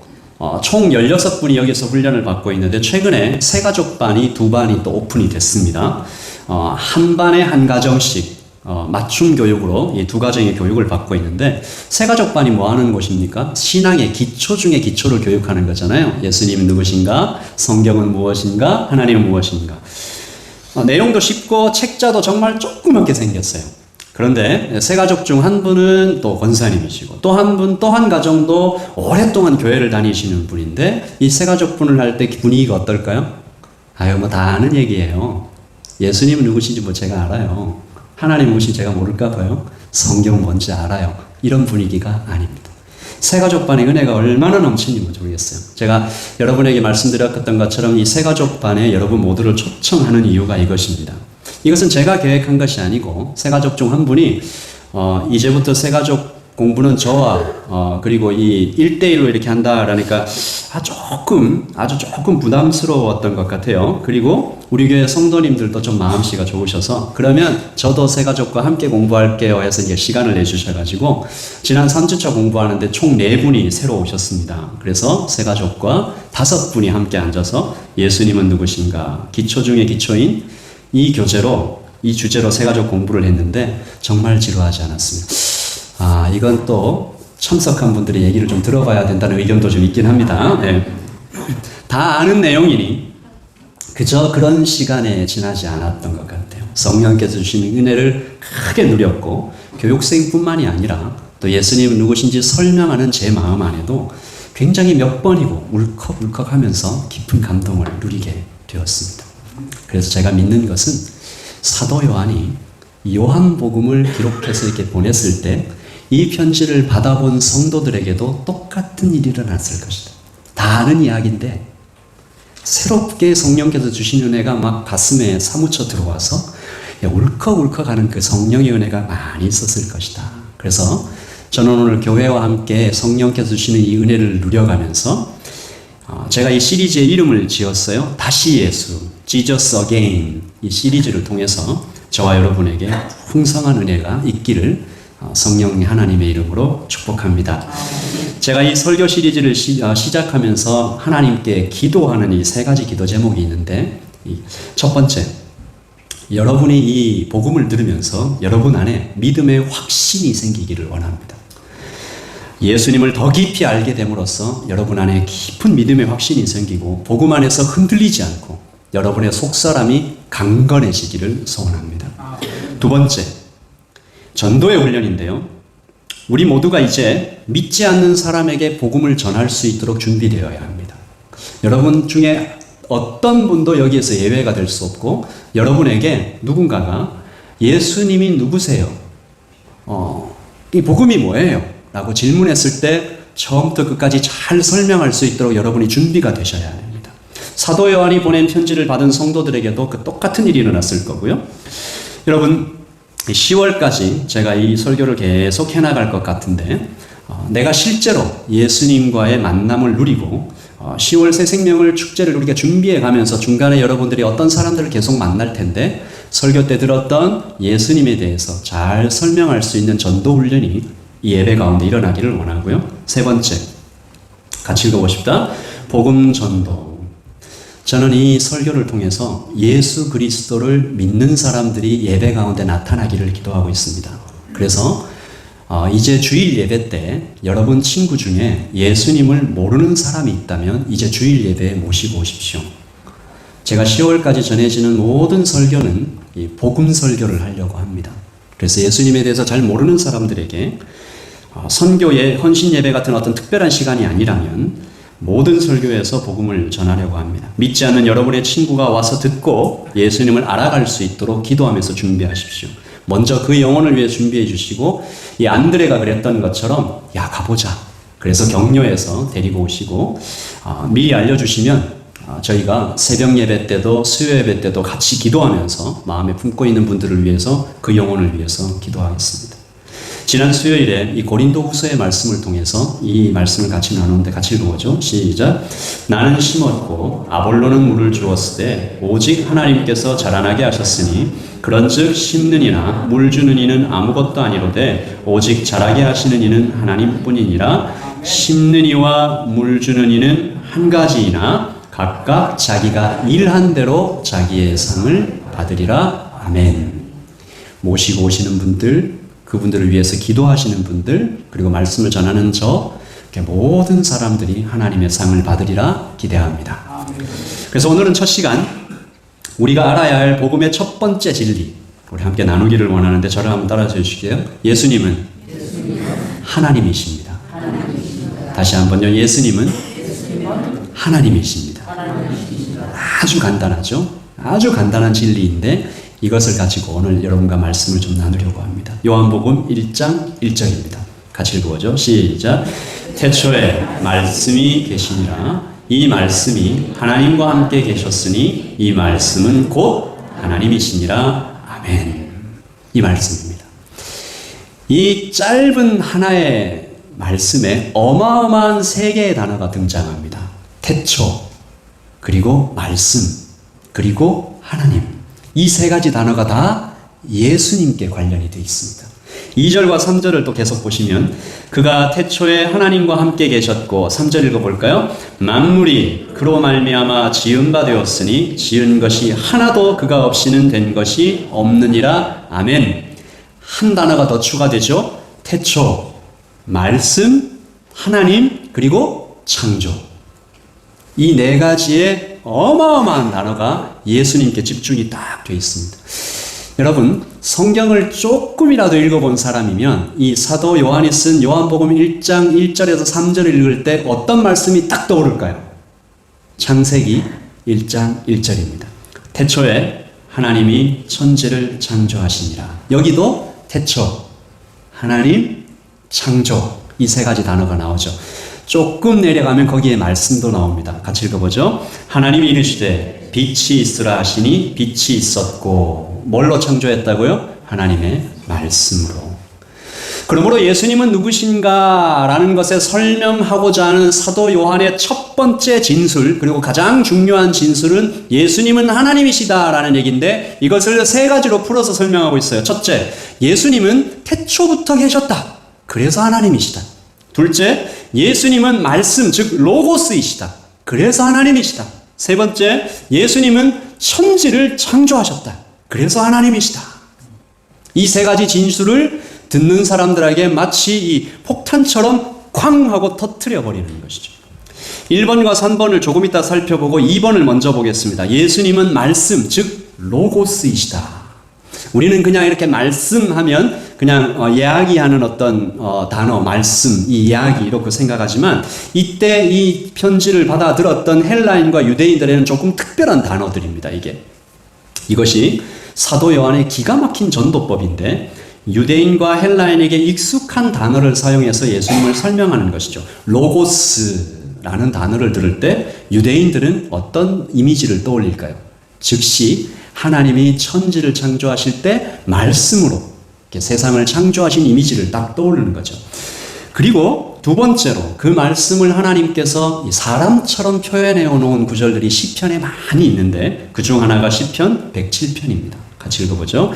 S1: 총 16분이 여기서 훈련을 받고 있는데 최근에 새가족반이 2반이 또 오픈이 됐습니다. 한 반에 한 가정씩 맞춤 교육으로 이 2가정의 교육을 받고 있는데 새가족반이 뭐 하는 곳입니까? 신앙의 기초 중에 기초를 교육하는 거잖아요. 예수님은 누구신가? 성경은 무엇인가? 하나님은 무엇인가? 내용도 쉽고 책자도 정말 조그맣게 생겼어요. 그런데 새가족 중 한 분은 또 권사님이시고 또 한 분, 또 한 가정도 오랫동안 교회를 다니시는 분인데 이 새가족 분을 할 때 분위기가 어떨까요? 아유, 뭐 다 아는 얘기예요. 예수님은 누구신지 뭐 제가 알아요. 하나님 누구신지 제가 모를까 봐요. 성경 뭔지 알아요. 이런 분위기가 아닙니다. 새가족반의 은혜가 얼마나 넘치는지 모르겠어요. 제가 여러분에게 말씀드렸던 것처럼 이 새가족반에 여러분 모두를 초청하는 이유가 이것입니다. 이것은 제가 계획한 것이 아니고 새가족 중 한 분이 이제부터 새가족 공부는 저와 그리고 이 1대1로 이렇게 한다라니까 아주 조금 부담스러웠던 것 같아요. 그리고 우리 교회 성도님들도 좀 마음씨가 좋으셔서 그러면 저도 새가족과 함께 공부할게요 해서 이제 시간을 내주셔가지고 지난 3주차 공부하는데 총 4분이 새로 오셨습니다. 그래서 새가족과 5분이 함께 앉아서 예수님은 누구신가 기초 중에 기초인 이 교재로 이 주제로 새가족 공부를 했는데 정말 지루하지 않았습니다. 이건 또 참석한 분들의 얘기를 좀 들어봐야 된다는 의견도 좀 있긴 합니다. 네. 다 아는 내용이니 그저 그런 시간에 지나지 않았던 것 같아요. 성령께서 주시는 은혜를 크게 누렸고 교육생뿐만이 아니라 또 예수님은 누구신지 설명하는 제 마음 안에도 굉장히 몇 번이고 울컥울컥 하면서 깊은 감동을 누리게 되었습니다. 그래서 제가 믿는 것은 사도 요한이 요한복음을 기록해서 이렇게 보냈을 때 이 편지를 받아본 성도들에게도 똑같은 일이 일어났을 것이다. 다 아는 이야기인데 새롭게 성령께서 주신 은혜가 막 가슴에 사무쳐 들어와서 울컥울컥하는 그 성령의 은혜가 많이 있었을 것이다. 그래서 저는 오늘 교회와 함께 성령께서 주시는 이 은혜를 누려가면서 제가 이 시리즈의 이름을 지었어요. 다시 예수, Jesus Again. 이 시리즈를 통해서 저와 여러분에게 풍성한 은혜가 있기를 성령 하나님의 이름으로 축복합니다. 제가 이 설교 시리즈를 시작하면서 하나님께 기도하는 이 3가지 기도 제목이 있는데 첫 번째, 여러분이 이 복음을 들으면서 여러분 안에 믿음의 확신이 생기기를 원합니다. 예수님을 더 깊이 알게 됨으로써 여러분 안에 깊은 믿음의 확신이 생기고 복음 안에서 흔들리지 않고 여러분의 속사람이 강건해지기를 소원합니다. 두 번째, 전도의 훈련인데요. 우리 모두가 이제 믿지 않는 사람에게 복음을 전할 수 있도록 준비되어야 합니다. 여러분 중에 어떤 분도 여기에서 예외가 될 수 없고 여러분에게 누군가가 예수님이 누구세요? 이 복음이 뭐예요? 라고 질문했을 때 처음부터 끝까지 잘 설명할 수 있도록 여러분이 준비가 되셔야 합니다. 사도 요한이 보낸 편지를 받은 성도들에게도 그 똑같은 일이 일어났을 거고요. 여러분 10월까지 제가 이 설교를 계속 해나갈 것 같은데 내가 실제로 예수님과의 만남을 누리고 10월 새 생명을 축제를 우리가 준비해 가면서 중간에 여러분들이 어떤 사람들을 계속 만날 텐데 설교 때 들었던 예수님에 대해서 잘 설명할 수 있는 전도 훈련이 이 예배 가운데 일어나기를 원하고요. 세 번째, 같이 읽어보십시다. 복음 전도. 저는 이 설교를 통해서 예수 그리스도를 믿는 사람들이 예배 가운데 나타나기를 기도하고 있습니다. 그래서 이제 주일 예배 때 여러분 친구 중에 예수님을 모르는 사람이 있다면 이제 주일 예배에 모시고 오십시오. 제가 10월까지 전해지는 모든 설교는 이 복음 설교를 하려고 합니다. 그래서 예수님에 대해서 잘 모르는 사람들에게 선교의 헌신 예배 같은 어떤 특별한 시간이 아니라면 모든 설교에서 복음을 전하려고 합니다. 믿지 않는 여러분의 친구가 와서 듣고 예수님을 알아갈 수 있도록 기도하면서 준비하십시오. 먼저 그 영혼을 위해 준비해 주시고 이 안드레가 그랬던 것처럼 야 가보자. 그래서 격려해서 데리고 오시고 미리 알려주시면 저희가 새벽 예배 때도 수요 예배 때도 같이 기도하면서 마음에 품고 있는 분들을 위해서 그 영혼을 위해서 기도하겠습니다. 지난 수요일에 이 고린도후서의 말씀을 통해서 이 말씀을 같이 나누는데 같이 읽어보죠. 시작. 나는 심었고 아볼로는 물을 주었을 때 오직 하나님께서 자라나게 하셨으니 그런즉 심는 이나 물 주는 이는 아무것도 아니로되 오직 자라게 하시는 이는 하나님뿐이니라. 심는 이와 물 주는 이는 한 가지이나 각각 자기가 일한 대로 자기의 상을 받으리라. 아멘. 모시고 오시는 분들, 그분들을 위해서 기도하시는 분들, 그리고 말씀을 전하는 저, 모든 사람들이 하나님의 상을 받으리라 기대합니다. 그래서 오늘은 첫 시간, 우리가 알아야 할 복음의 첫 번째 진리, 우리 함께 나누기를 원하는데 저를 한번 따라해 주시게요. 예수님은 하나님이십니다. 다시 한번요. 예수님은 하나님이십니다. 아주 간단하죠? 아주 간단한 진리인데 이것을 가지고 오늘 여러분과 말씀을 좀 나누려고 합니다. 요한복음 1장 1절입니다. 같이 읽어보죠. 시작. 태초에 말씀이 계시니라. 이 말씀이 하나님과 함께 계셨으니 이 말씀은 곧 하나님이시니라. 아멘. 이 말씀입니다. 이 짧은 하나의 말씀에 어마어마한 세 개의 단어가 등장합니다. 태초, 그리고 말씀, 그리고 하나님. 이 세 가지 단어가 다 예수님께 관련이 되어 있습니다. 2절과 3절을 또 계속 보시면 그가 태초에 하나님과 함께 계셨고 3절 읽어볼까요? 만물이 그로 말미암아 지은 바 되었으니 지은 것이 하나도 그가 없이는 된 것이 없느니라. 아멘. 한 단어가 더 추가되죠. 태초, 말씀, 하나님, 그리고 창조. 이 네 가지의 어마어마한 단어가 예수님께 집중이 딱 되어 있습니다. 여러분, 성경을 조금이라도 읽어본 사람이면 이 사도 요한이 쓴 요한복음 1장 1절에서 3절을 읽을 때 어떤 말씀이 딱 떠오를까요? 창세기 1장 1절입니다. 태초에 하나님이 천지를 창조하시니라. 여기도 태초, 하나님, 창조, 이 세 가지 단어가 나오죠. 조금 내려가면 거기에 말씀도 나옵니다. 같이 읽어보죠. 하나님이 이르시되 빛이 있으라 하시니 빛이 있었고, 뭘로 창조했다고요? 하나님의 말씀으로. 그러므로 예수님은 누구신가 라는 것에 설명하고자 하는 사도 요한의 첫 번째 진술, 그리고 가장 중요한 진술은 예수님은 하나님이시다 라는 얘기인데, 이것을 세 가지로 풀어서 설명하고 있어요. 첫째, 예수님은 태초부터 계셨다. 그래서 하나님이시다. 둘째, 예수님은 말씀, 즉 로고스이시다. 그래서 하나님이시다. 세 번째, 예수님은 천지를 창조하셨다. 그래서 하나님이시다. 이 세 가지 진술을 듣는 사람들에게 마치 이 폭탄처럼 쾅 하고 터뜨려 버리는 것이죠. 1번과 3번을 조금 이따 살펴보고 2번을 먼저 보겠습니다. 예수님은 말씀, 즉 로고스이시다. 우리는 그냥 이렇게 말씀하면 그냥 이야기하는 어떤 단어, 말씀, 이 이야기 이렇게 생각하지만, 이때 이 편지를 받아 들었던 헬라인과 유대인들에는 조금 특별한 단어들입니다. 이것이 사도 요한의 기가 막힌 전도법인데, 유대인과 헬라인에게 익숙한 단어를 사용해서 예수님을 설명하는 것이죠. 로고스라는 단어를 들을 때 유대인들은 어떤 이미지를 떠올릴까요? 즉시 하나님이 천지를 창조하실 때 말씀으로 이렇게 세상을 창조하신 이미지를 딱 떠오르는 거죠. 그리고 두 번째로 그 말씀을 하나님께서 사람처럼 표현해 놓은 구절들이 시편에 많이 있는데, 그중 하나가 시편 107편입니다. 같이 읽어보죠.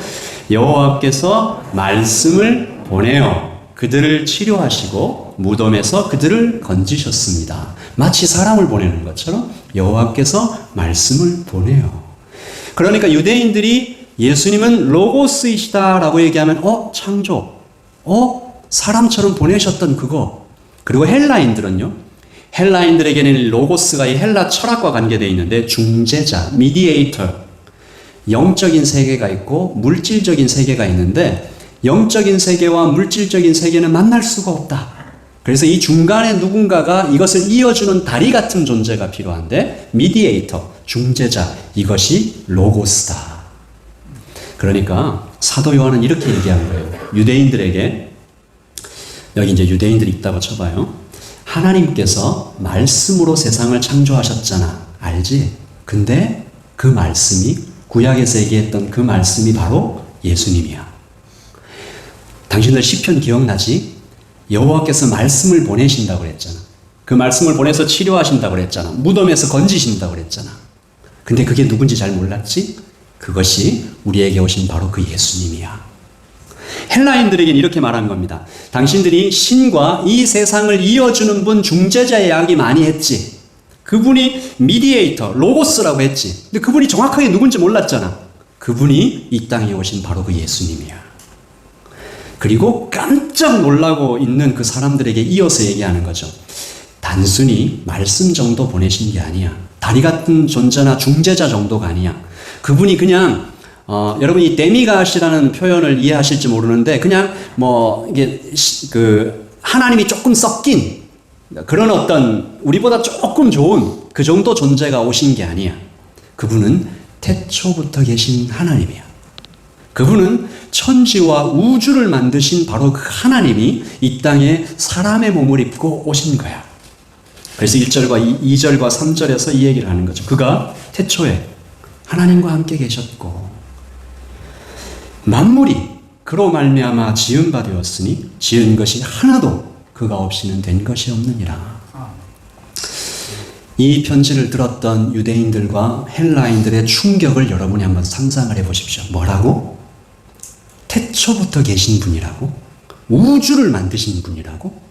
S1: 여호와께서 말씀을 보내어 그들을 치료하시고 무덤에서 그들을 건지셨습니다. 마치 사람을 보내는 것처럼 여호와께서 말씀을 보내요. 그러니까 유대인들이 예수님은 로고스이시다라고 얘기하면 창조, 사람처럼 보내셨던 그거. 그리고 헬라인들은요, 헬라인들에게는 로고스가 이 헬라 철학과 관계되어 있는데, 중재자, 미디에이터, 영적인 세계가 있고 물질적인 세계가 있는데, 영적인 세계와 물질적인 세계는 만날 수가 없다. 그래서 이 중간에 누군가가 이것을 이어주는 다리 같은 존재가 필요한데, 미디에이터, 중재자, 이것이 로고스다. 그러니까 사도 요한은 이렇게 얘기한 거예요. 유대인들에게, 여기 이제 유대인들이 있다고 쳐봐요. 하나님께서 말씀으로 세상을 창조하셨잖아. 알지? 근데 그 말씀이, 구약에서 얘기했던 그 말씀이 바로 예수님이야. 당신들 시편 기억나지? 여호와께서 말씀을 보내신다고 그랬잖아. 그 말씀을 보내서 치료하신다고 그랬잖아. 무덤에서 건지신다고 그랬잖아. 근데 그게 누군지 잘 몰랐지? 그것이 우리에게 오신 바로 그 예수님이야. 헬라인들에게는 이렇게 말한 겁니다. 당신들이 신과 이 세상을 이어주는 분, 중재자 이야기 많이 했지. 그분이 미디에이터, 로고스라고 했지. 근데 그분이 정확하게 누군지 몰랐잖아. 그분이 이 땅에 오신 바로 그 예수님이야. 그리고 깜짝 놀라고 있는 그 사람들에게 이어서 얘기하는 거죠. 단순히 말씀 정도 보내신 게 아니야. 다리 같은 존재나 중재자 정도가 아니야. 그분이 그냥 여러분이 데미갓이라는 표현을 이해하실지 모르는데 그냥 이게 하나님이 조금 섞인 그런 어떤 우리보다 조금 좋은 그 정도 존재가 오신 게 아니야. 그분은 태초부터 계신 하나님이야. 그분은 천지와 우주를 만드신 바로 그 하나님이 이 땅에 사람의 몸을 입고 오신 거야. 그래서 1절과 2절과 3절에서 이 얘기를 하는 거죠. 그가 태초에 하나님과 함께 계셨고 만물이 그로 말미암아 지은 바 되었으니 지은 것이 하나도 그가 없이는 된 것이 없느니라. 이 편지를 들었던 유대인들과 헬라인들의 충격을 여러분이 한번 상상을 해보십시오. 뭐라고? 태초부터 계신 분이라고? 우주를 만드신 분이라고?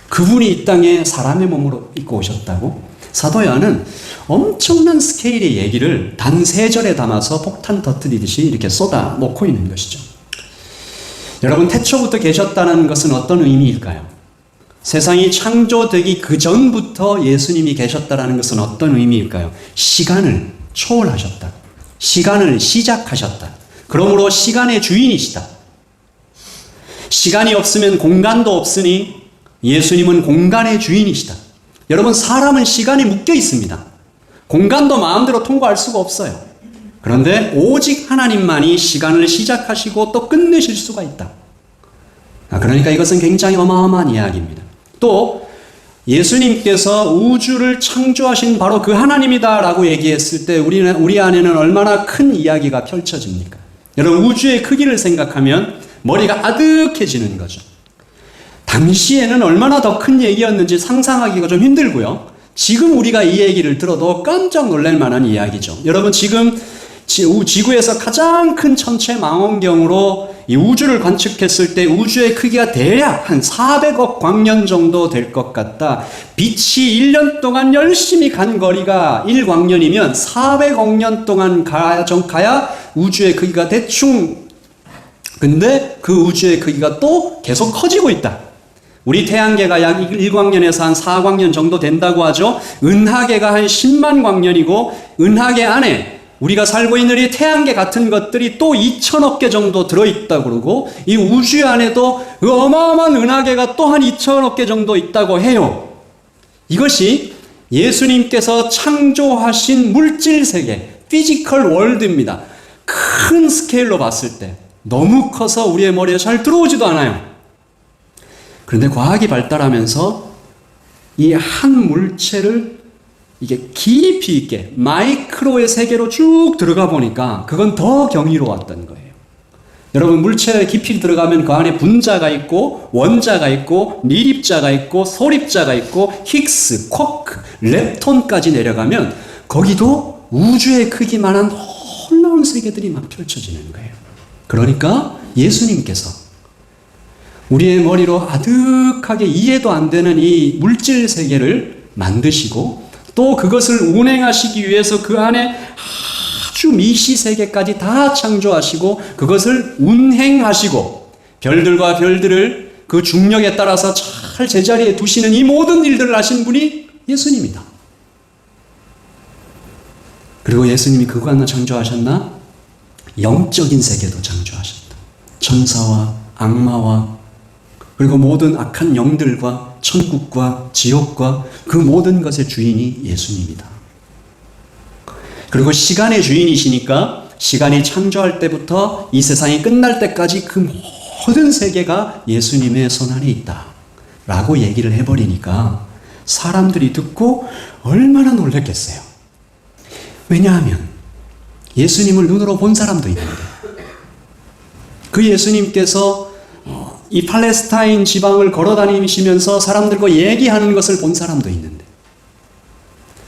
S1: 그분이 이 땅에 사람의 몸으로 입고 오셨다고? 사도 요한은 엄청난 스케일의 얘기를 단 3절에 담아서 폭탄 터뜨리듯이 이렇게 쏟아 놓고 있는 것이죠. 여러분, 태초부터 계셨다는 것은 어떤 의미일까요? 세상이 창조되기 그 전부터 예수님이 계셨다는 것은 어떤 의미일까요? 시간을 초월하셨다. 시간을 시작하셨다. 그러므로 시간의 주인이시다. 시간이 없으면 공간도 없으니 예수님은 공간의 주인이시다. 여러분, 사람은 시간에 묶여 있습니다. 공간도 마음대로 통과할 수가 없어요. 그런데 오직 하나님만이 시간을 시작하시고 또 끝내실 수가 있다. 그러니까 이것은 굉장히 어마어마한 이야기입니다. 또 예수님께서 우주를 창조하신 바로 그 하나님이다라고 얘기했을 때 우리 안에는 얼마나 큰 이야기가 펼쳐집니까? 여러분, 우주의 크기를 생각하면 머리가 아득해지는 거죠. 당시에는 얼마나 더 큰 얘기였는지 상상하기가 좀 힘들고요. 지금 우리가 이 얘기를 들어도 깜짝 놀랄 만한 이야기죠. 여러분, 지금 지구에서 가장 큰 천체 망원경으로 이 우주를 관측했을 때 우주의 크기가 대략 한 400억 광년 정도 될 것 같다. 빛이 1년 동안 열심히 간 거리가 1광년이면 400억 년 동안 가야 우주의 크기가 대충, 근데 그 우주의 크기가 또 계속 커지고 있다. 우리 태양계가 약 1광년에서 한 4광년 정도 된다고 하죠. 은하계가 한 10만 광년이고 은하계 안에 우리가 살고 있는 이 태양계 같은 것들이 또 2천억 개 정도 들어있다고 그러고 이 우주 안에도 그 어마어마한 은하계가 또 한 2천억 개 정도 있다고 해요. 이것이 예수님께서 창조하신 물질세계, 피지컬 월드입니다. 큰 스케일로 봤을 때 너무 커서 우리의 머리에 잘 들어오지도 않아요. 그런데 과학이 발달하면서 이 한 물체를 이게 깊이 있게 마이크로의 세계로 쭉 들어가 보니까 그건 더 경이로웠던 거예요. 여러분, 물체에 깊이 들어가면 그 안에 분자가 있고 원자가 있고 밀입자가 있고 소립자가 있고 힉스, 쿼크, 렙톤까지 내려가면 거기도 우주의 크기만한 놀라운 세계들이 막 펼쳐지는 거예요. 그러니까 예수님께서 우리의 머리로 아득하게 이해도 안 되는 이 물질 세계를 만드시고 또 그것을 운행하시기 위해서 그 안에 아주 미시세계까지 다 창조하시고 그것을 운행하시고 별들과 별들을 그 중력에 따라서 잘 제자리에 두시는 이 모든 일들을 하신 분이 예수님이다. 그리고 예수님이 그것만 창조하셨나? 영적인 세계도 창조하셨다. 천사와 악마와 그리고 모든 악한 영들과 천국과 지옥과 그 모든 것의 주인이 예수님이다. 그리고 시간의 주인이시니까 시간이 창조할 때부터 이 세상이 끝날 때까지 그 모든 세계가 예수님의 손안에 있다 라고 얘기를 해버리니까 사람들이 듣고 얼마나 놀랐겠어요. 왜냐하면 예수님을 눈으로 본 사람도 있는데 그 예수님께서 이 팔레스타인 지방을 걸어다니시면서 사람들과 얘기하는 것을 본 사람도 있는데,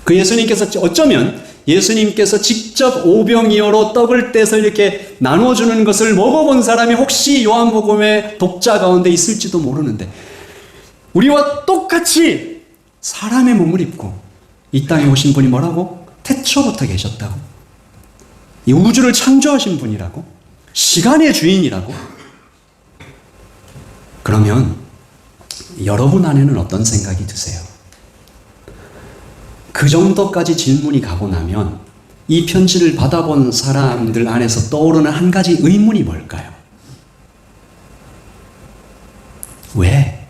S1: 그 예수님께서 어쩌면 예수님께서 직접 오병이어로 떡을 떼서 이렇게 나눠주는 것을 먹어본 사람이 혹시 요한복음의 독자 가운데 있을지도 모르는데, 우리와 똑같이 사람의 몸을 입고 이 땅에 오신 분이 뭐라고? 태초부터 계셨다고. 이 우주를 창조하신 분이라고. 시간의 주인이라고. 그러면 여러분 안에는 어떤 생각이 드세요? 그 정도까지 질문이 가고 나면 이 편지를 받아본 사람들 안에서 떠오르는 한 가지 의문이 뭘까요? 왜?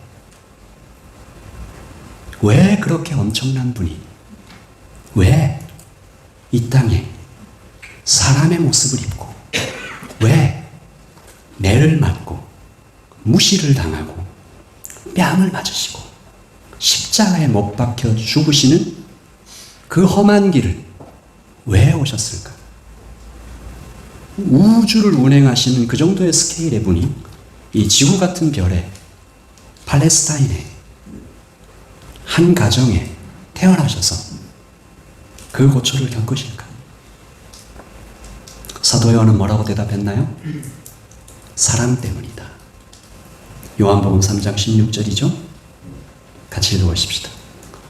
S1: 왜 그렇게 엄청난 분이, 왜 이 땅에 사람의 모습을 입고, 왜 매를 맞고 무시를 당하고 뺨을 맞으시고 십자가에 못 박혀 죽으시는 그 험한 길을 왜 오셨을까? 우주를 운행하시는 그 정도의 스케일의 분이 이 지구 같은 별에, 팔레스타인에, 한 가정에 태어나셔서 그 고초를 겪으실까? 사도 요한은 뭐라고 대답했나요? 사랑 때문이다. 요한복음 3장 16절이죠? 같이 읽어보십시다.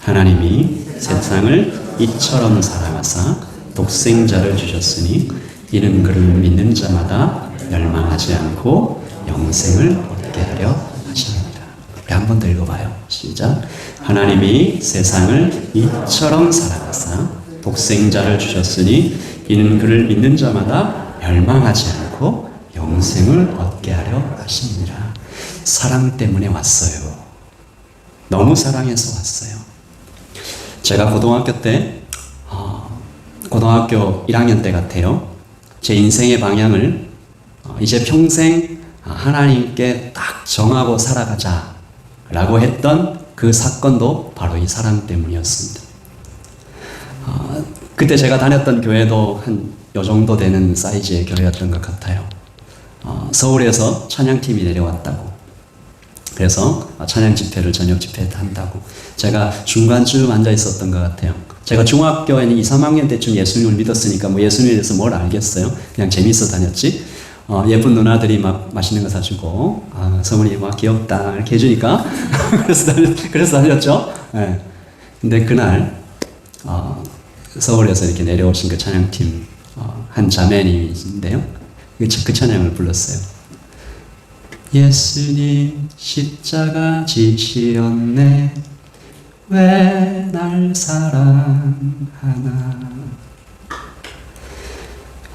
S1: 하나님이 세상을 이처럼 사랑하사 독생자를 주셨으니 이는 그를 믿는 자마다 멸망하지 않고 영생을 얻게 하려 하십니다. 우리 한 번 더 읽어봐요. 시작. 하나님이 세상을 이처럼 사랑하사 독생자를 주셨으니 이는 그를 믿는 자마다 멸망하지 않고 영생을 얻게 하려 하십니다. 사랑 때문에 왔어요. 너무 사랑해서 왔어요. 제가 고등학교 때, 고등학교 1학년 때 같아요. 제 인생의 방향을 이제 평생 하나님께 딱 정하고 살아가자 라고 했던 그 사건도 바로 이 사랑 때문이었습니다. 그때 제가 다녔던 교회도 한 요 정도 되는 사이즈의 교회였던 것 같아요. 서울에서 찬양팀이 내려왔다고. 그래서 찬양 집회를 저녁 집회 한다고. 제가 중간쯤 앉아 있었던 것 같아요. 제가 중학교에는 2, 3학년 때쯤 예수님을 믿었으니까 뭐 예수님에 대해서 뭘 알겠어요? 그냥 재밌어 다녔지. 예쁜 누나들이 막 맛있는 거 사주고, 성훈이 막 귀엽다 이렇게 해주니까 그래서 다녔죠. 네. 근데 그날 서울에서 이렇게 내려오신 그 찬양팀 한 자매님인데요. 그 찬양을 불렀어요. 예수님 십자가 지시었네 왜 날 사랑하나.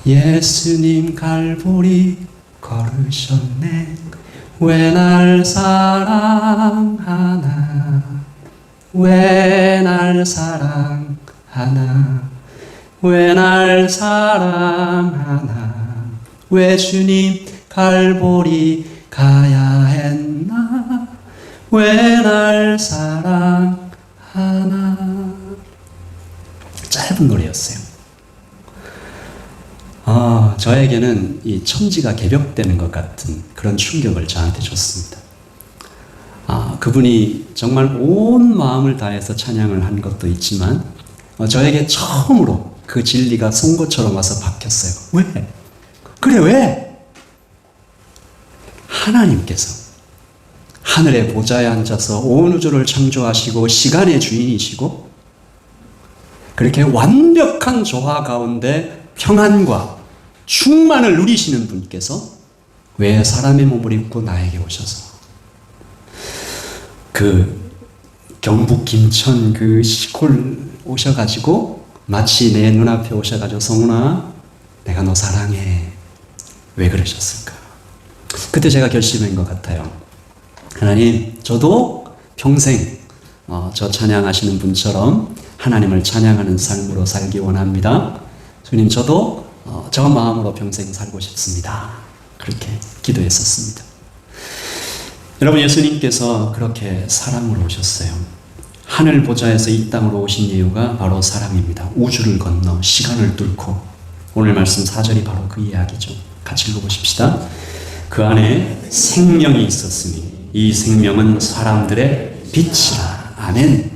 S1: 예수님 갈보리 걸으셨네 왜 날 사랑하나. 왜 날 사랑하나. 왜 날 사랑하나. 왜 주님 갈보리 가야 했나. 왜 날 사랑하나. 짧은 노래였어요. 저에게는 이 천지가 개벽되는 것 같은 그런 충격을 저한테 줬습니다. 그분이 정말 온 마음을 다해서 찬양을 한 것도 있지만 저에게 처음으로 그 진리가 송곳처럼 와서 박혔어요. 왜? 그래 왜? 하나님께서 하늘의 보좌에 앉아서 온 우주를 창조하시고 시간의 주인이시고 그렇게 완벽한 조화 가운데 평안과 충만을 누리시는 분께서 왜 사람의 몸을 입고 나에게 오셔서 그 경북 김천 그 시골 오셔가지고 마치 내 눈앞에 오셔가지고 성훈아 내가 너 사랑해. 왜 그러셨을까? 그때 제가 결심한 것 같아요. 하나님 저도 평생 저 찬양하시는 분처럼 하나님을 찬양하는 삶으로 살기 원합니다. 주님 저도 저 마음으로 평생 살고 싶습니다. 그렇게 기도했었습니다. 여러분 예수님께서 그렇게 사랑으로 오셨어요. 하늘 보좌에서 이 땅으로 오신 이유가 바로 사랑입니다. 우주를 건너 시간을 뚫고 오늘 말씀 4절이 바로 그 이야기죠. 같이 읽어보십시다. 그 안에 생명이 있었으니 이 생명은 사람들의 빛이라. 아멘.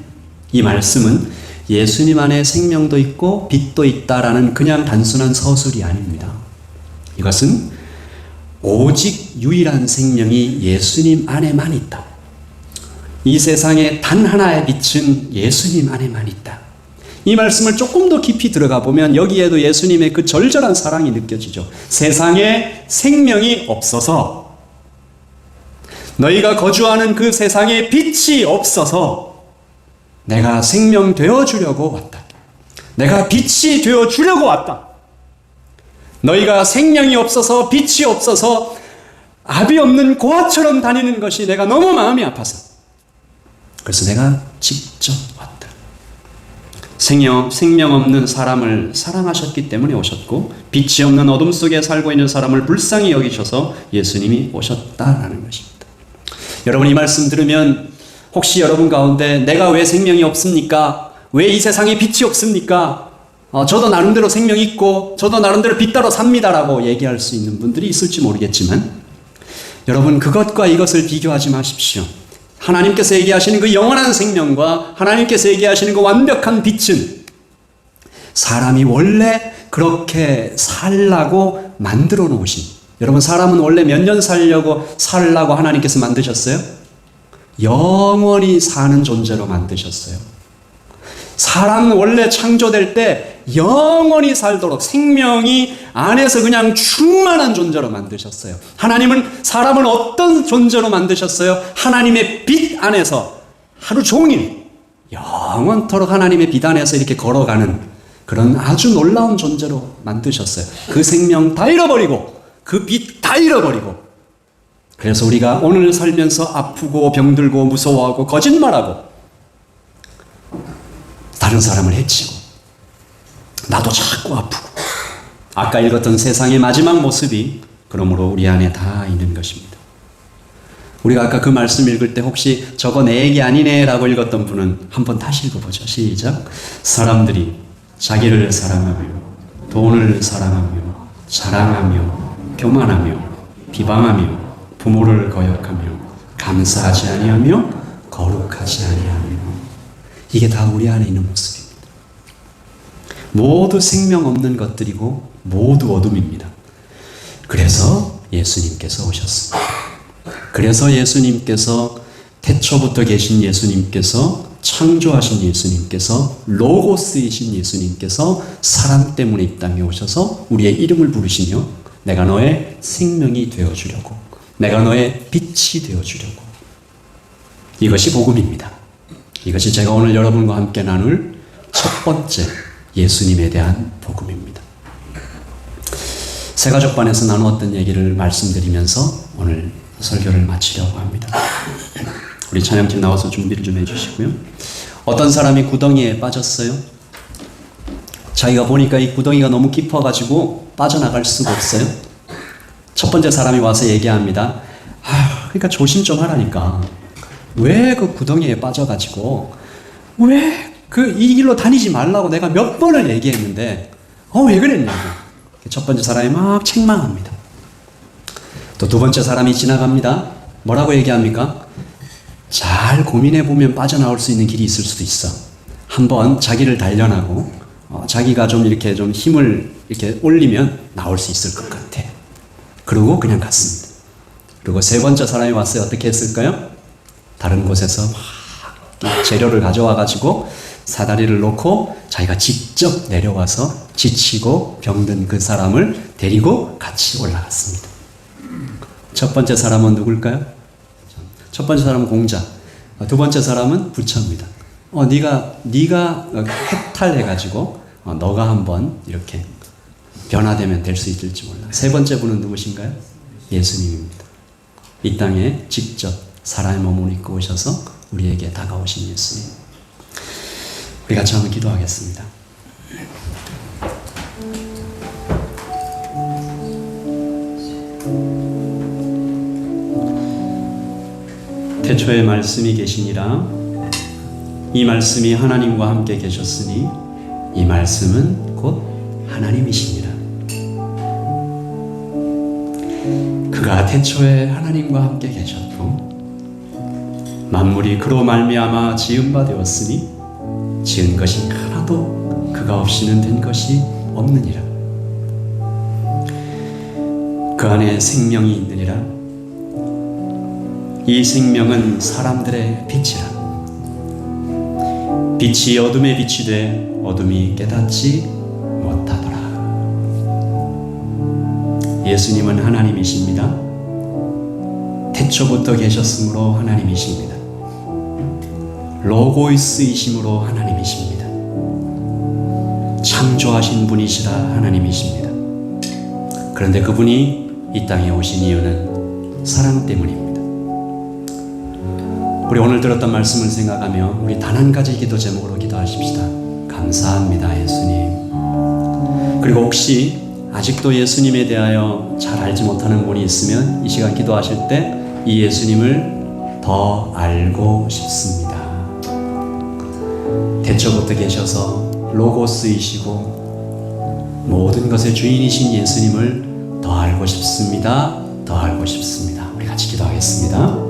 S1: 이 말씀은 예수님 안에 생명도 있고 빛도 있다라는 그냥 단순한 서술이 아닙니다. 이것은 오직 유일한 생명이 예수님 안에만 있다. 이 세상에 단 하나의 빛은 예수님 안에만 있다. 이 말씀을 조금 더 깊이 들어가 보면 여기에도 예수님의 그 절절한 사랑이 느껴지죠. 세상에 생명이 없어서, 너희가 거주하는 그 세상에 빛이 없어서 내가 생명 되어 주려고 왔다. 내가 빛이 되어 주려고 왔다. 너희가 생명이 없어서 빛이 없어서 압이 없는 고아처럼 다니는 것이 내가 너무 마음이 아파서, 그래서 내가 직접 왔다. 생명 없는 사람을 사랑하셨기 때문에 오셨고, 빛이 없는 어둠 속에 살고 있는 사람을 불쌍히 여기셔서 예수님이 오셨다라는 것입니다. 여러분, 이 말씀 들으면 혹시 여러분 가운데 내가 왜 생명이 없습니까? 왜 이 세상에 빛이 없습니까? 저도 나름대로 생명이 있고 저도 나름대로 빛 따라 삽니다라고 얘기할 수 있는 분들이 있을지 모르겠지만, 여러분, 그것과 이것을 비교하지 마십시오. 하나님께서 얘기하시는 그 영원한 생명과 하나님께서 얘기하시는 그 완벽한 빛은 사람이 원래 그렇게 살라고 만들어 놓으신, 여러분, 사람은 원래 몇 년 살라고 하나님께서 만드셨어요? 영원히 사는 존재로 만드셨어요. 사람은 원래 창조될 때 영원히 살도록 생명이 안에서 그냥 충만한 존재로 만드셨어요. 하나님은 사람을 어떤 존재로 만드셨어요? 하나님의 빛 안에서 하루 종일 영원토록 하나님의 빛 안에서 이렇게 걸어가는 그런 아주 놀라운 존재로 만드셨어요. 그 생명 다 잃어버리고 그 빛 다 잃어버리고, 그래서 우리가 오늘 살면서 아프고 병들고 무서워하고 거짓말하고 다른 사람을 해치고 나도 자꾸 아프고, 아까 읽었던 세상의 마지막 모습이 그러므로 우리 안에 다 있는 것입니다. 우리가 아까 그 말씀 읽을 때 혹시 저거 내 얘기 아니네 라고 읽었던 분은 한번 다시 읽어보죠. 시작. 사람들이 자기를 사랑하며 돈을 사랑하며 자랑하며 교만하며 비방하며 부모를 거역하며 감사하지 아니하며 거룩하지 아니하며, 이게 다 우리 안에 있는 모습입니다. 모두 생명 없는 것들이고 모두 어둠입니다. 그래서 예수님께서 오셨습니다. 그래서 예수님께서, 태초부터 계신 예수님께서, 창조하신 예수님께서, 로고스이신 예수님께서 사람 때문에 이 땅에 오셔서 우리의 이름을 부르시며 내가 너의 생명이 되어주려고, 내가 너의 빛이 되어주려고. 이것이 복음입니다. 이것이 제가 오늘 여러분과 함께 나눌 첫 번째 예수님에 대한 복음입니다. 새가족반에서 나누었던 얘기를 말씀드리면서 오늘 설교를 마치려고 합니다. 우리 찬양팀 나와서 준비를 좀 해주시고요. 어떤 사람이 구덩이에 빠졌어요. 자기가 보니까 이 구덩이가 너무 깊어가지고 빠져나갈 수가 없어요. 첫 번째 사람이 와서 얘기합니다. 그러니까 조심 좀 하라니까. 왜 그 구덩이에 빠져가지고 왜 이 길로 다니지 말라고 내가 몇 번을 얘기했는데 왜 그랬냐고. 첫 번째 사람이 막 책망합니다. 또 두 번째 사람이 지나갑니다. 뭐라고 얘기합니까? 잘 고민해보면 빠져나올 수 있는 길이 있을 수도 있어. 한번 자기를 단련하고 자기가 좀 이렇게 좀 힘을 이렇게 올리면 나올 수 있을 것 같아. 그러고 그냥 갔습니다. 그리고 세 번째 사람이 왔어요. 어떻게 했을까요? 다른 곳에서 막 재료를 가져와 가지고 사다리를 놓고 자기가 직접 내려와서 지치고 병든 그 사람을 데리고 같이 올라갔습니다. 첫 번째 사람은 누굴까요? 첫 번째 사람은 공자, 두 번째 사람은 부처입니다. 네가 해탈해가지고 너가 한번 이렇게 변화되면 될 수 있을지 몰라. 세 번째 분은 누구신가요? 예수님입니다. 이 땅에 직접 사람의 몸을 입고 오셔서 우리에게 다가오신 예수님. 우리 같이 한번 기도하겠습니다. 태초에 말씀이 계시니라. 이 말씀이 하나님과 함께 계셨으니 이 말씀은 곧 하나님이시니라. 그가 그가 태초에 하나님과 함께 계셨고 만물이 그로 말미암아 지은 바 되었으니 지은 것이 하나도 그가 없이는 된 것이 없느니라. 그 안에 생명이 있느니라. 이 생명은 사람들의 빛이라. 빛이 어둠에 빛이 돼 어둠이 깨닫지 못하더라. 예수님은 하나님이십니다. 태초부터 계셨으므로 하나님이십니다. 로고이스이심으로 하나님이십니다. 창조하신 분이시라 하나님이십니다. 그런데 그분이 이 땅에 오신 이유는 사랑 때문입니다. 우리 오늘 들었던 말씀을 생각하며 우리 단 한 가지 기도 제목으로 기도하십시다. 감사합니다, 예수님. 그리고 혹시 아직도 예수님에 대하여 잘 알지 못하는 분이 있으면 이 시간 기도하실 때 이 예수님을 더 알고 싶습니다. 태초부터 계셔서 로고스이시고 모든 것의 주인이신 예수님을 더 알고 싶습니다. 더 알고 싶습니다. 우리 같이 기도하겠습니다.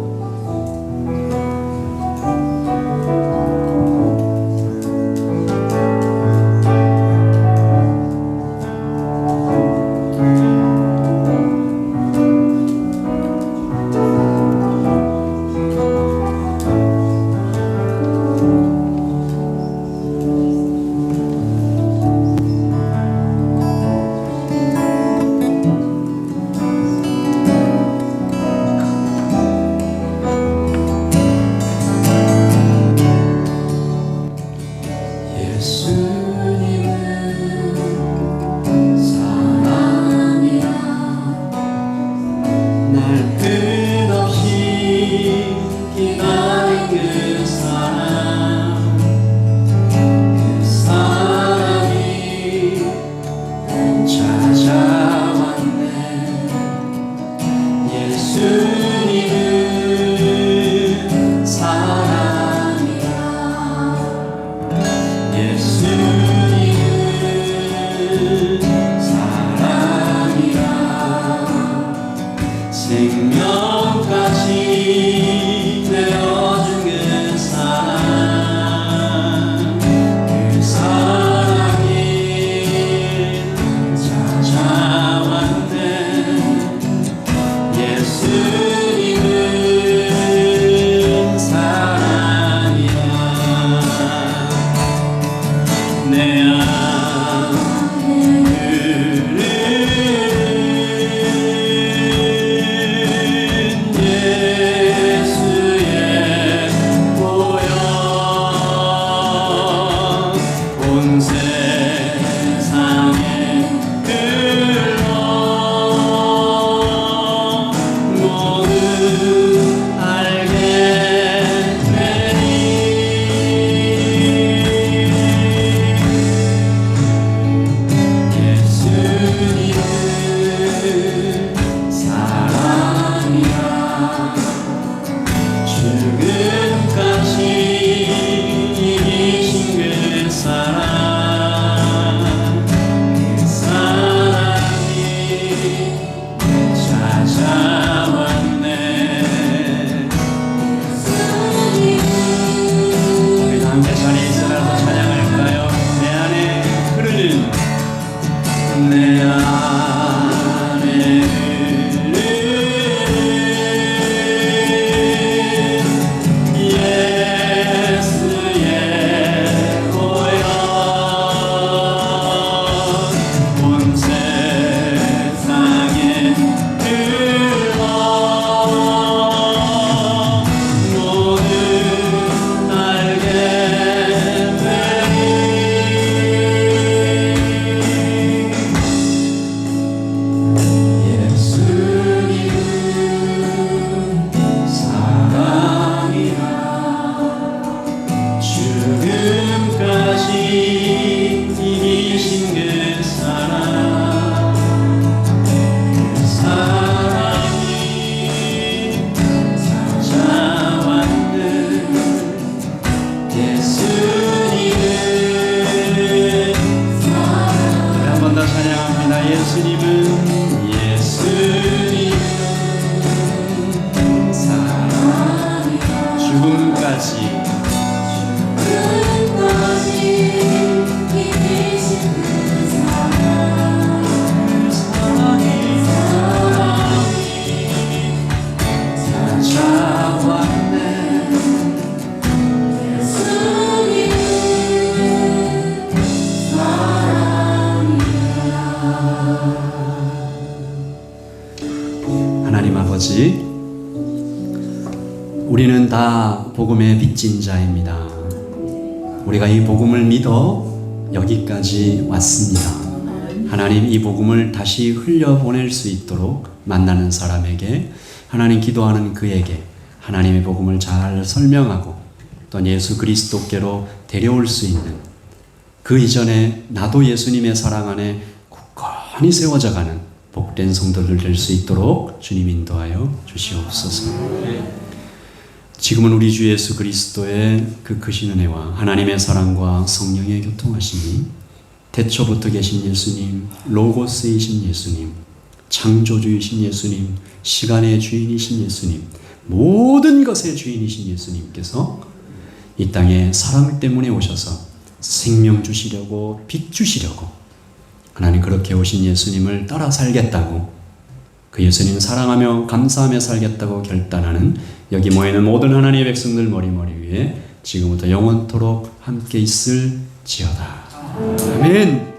S1: 우리는 다 복음의 빚진 자입니다. 우리가 이 복음을 믿어 여기까지 왔습니다. 하나님 이 복음을 다시 흘려보낼 수 있도록 만나는 사람에게, 하나님 기도하는 그에게 하나님의 복음을 잘 설명하고 또 예수 그리스도께로 데려올 수 있는, 그 이전에 나도 예수님의 사랑 안에 굳건히 세워져가는 복된 성도들 될 수 있도록 주님 인도하여 주시옵소서. 지금은 우리 주 예수 그리스도의 그 크신 은혜와 하나님의 사랑과 성령의 교통하심이, 태초부터 계신 예수님, 로고스이신 예수님, 창조주이신 예수님, 시간의 주인이신 예수님, 모든 것의 주인이신 예수님께서 이 땅에 사랑 때문에 오셔서 생명 주시려고, 빛 주시려고, 하나님 그렇게 오신 예수님을 따라 살겠다고, 그 예수님을 사랑하며 감사하며 살겠다고 결단하는 여기 모이는 모든 하나님의 백성들 머리 위에 지금부터 영원토록 함께 있을지어다. 아멘.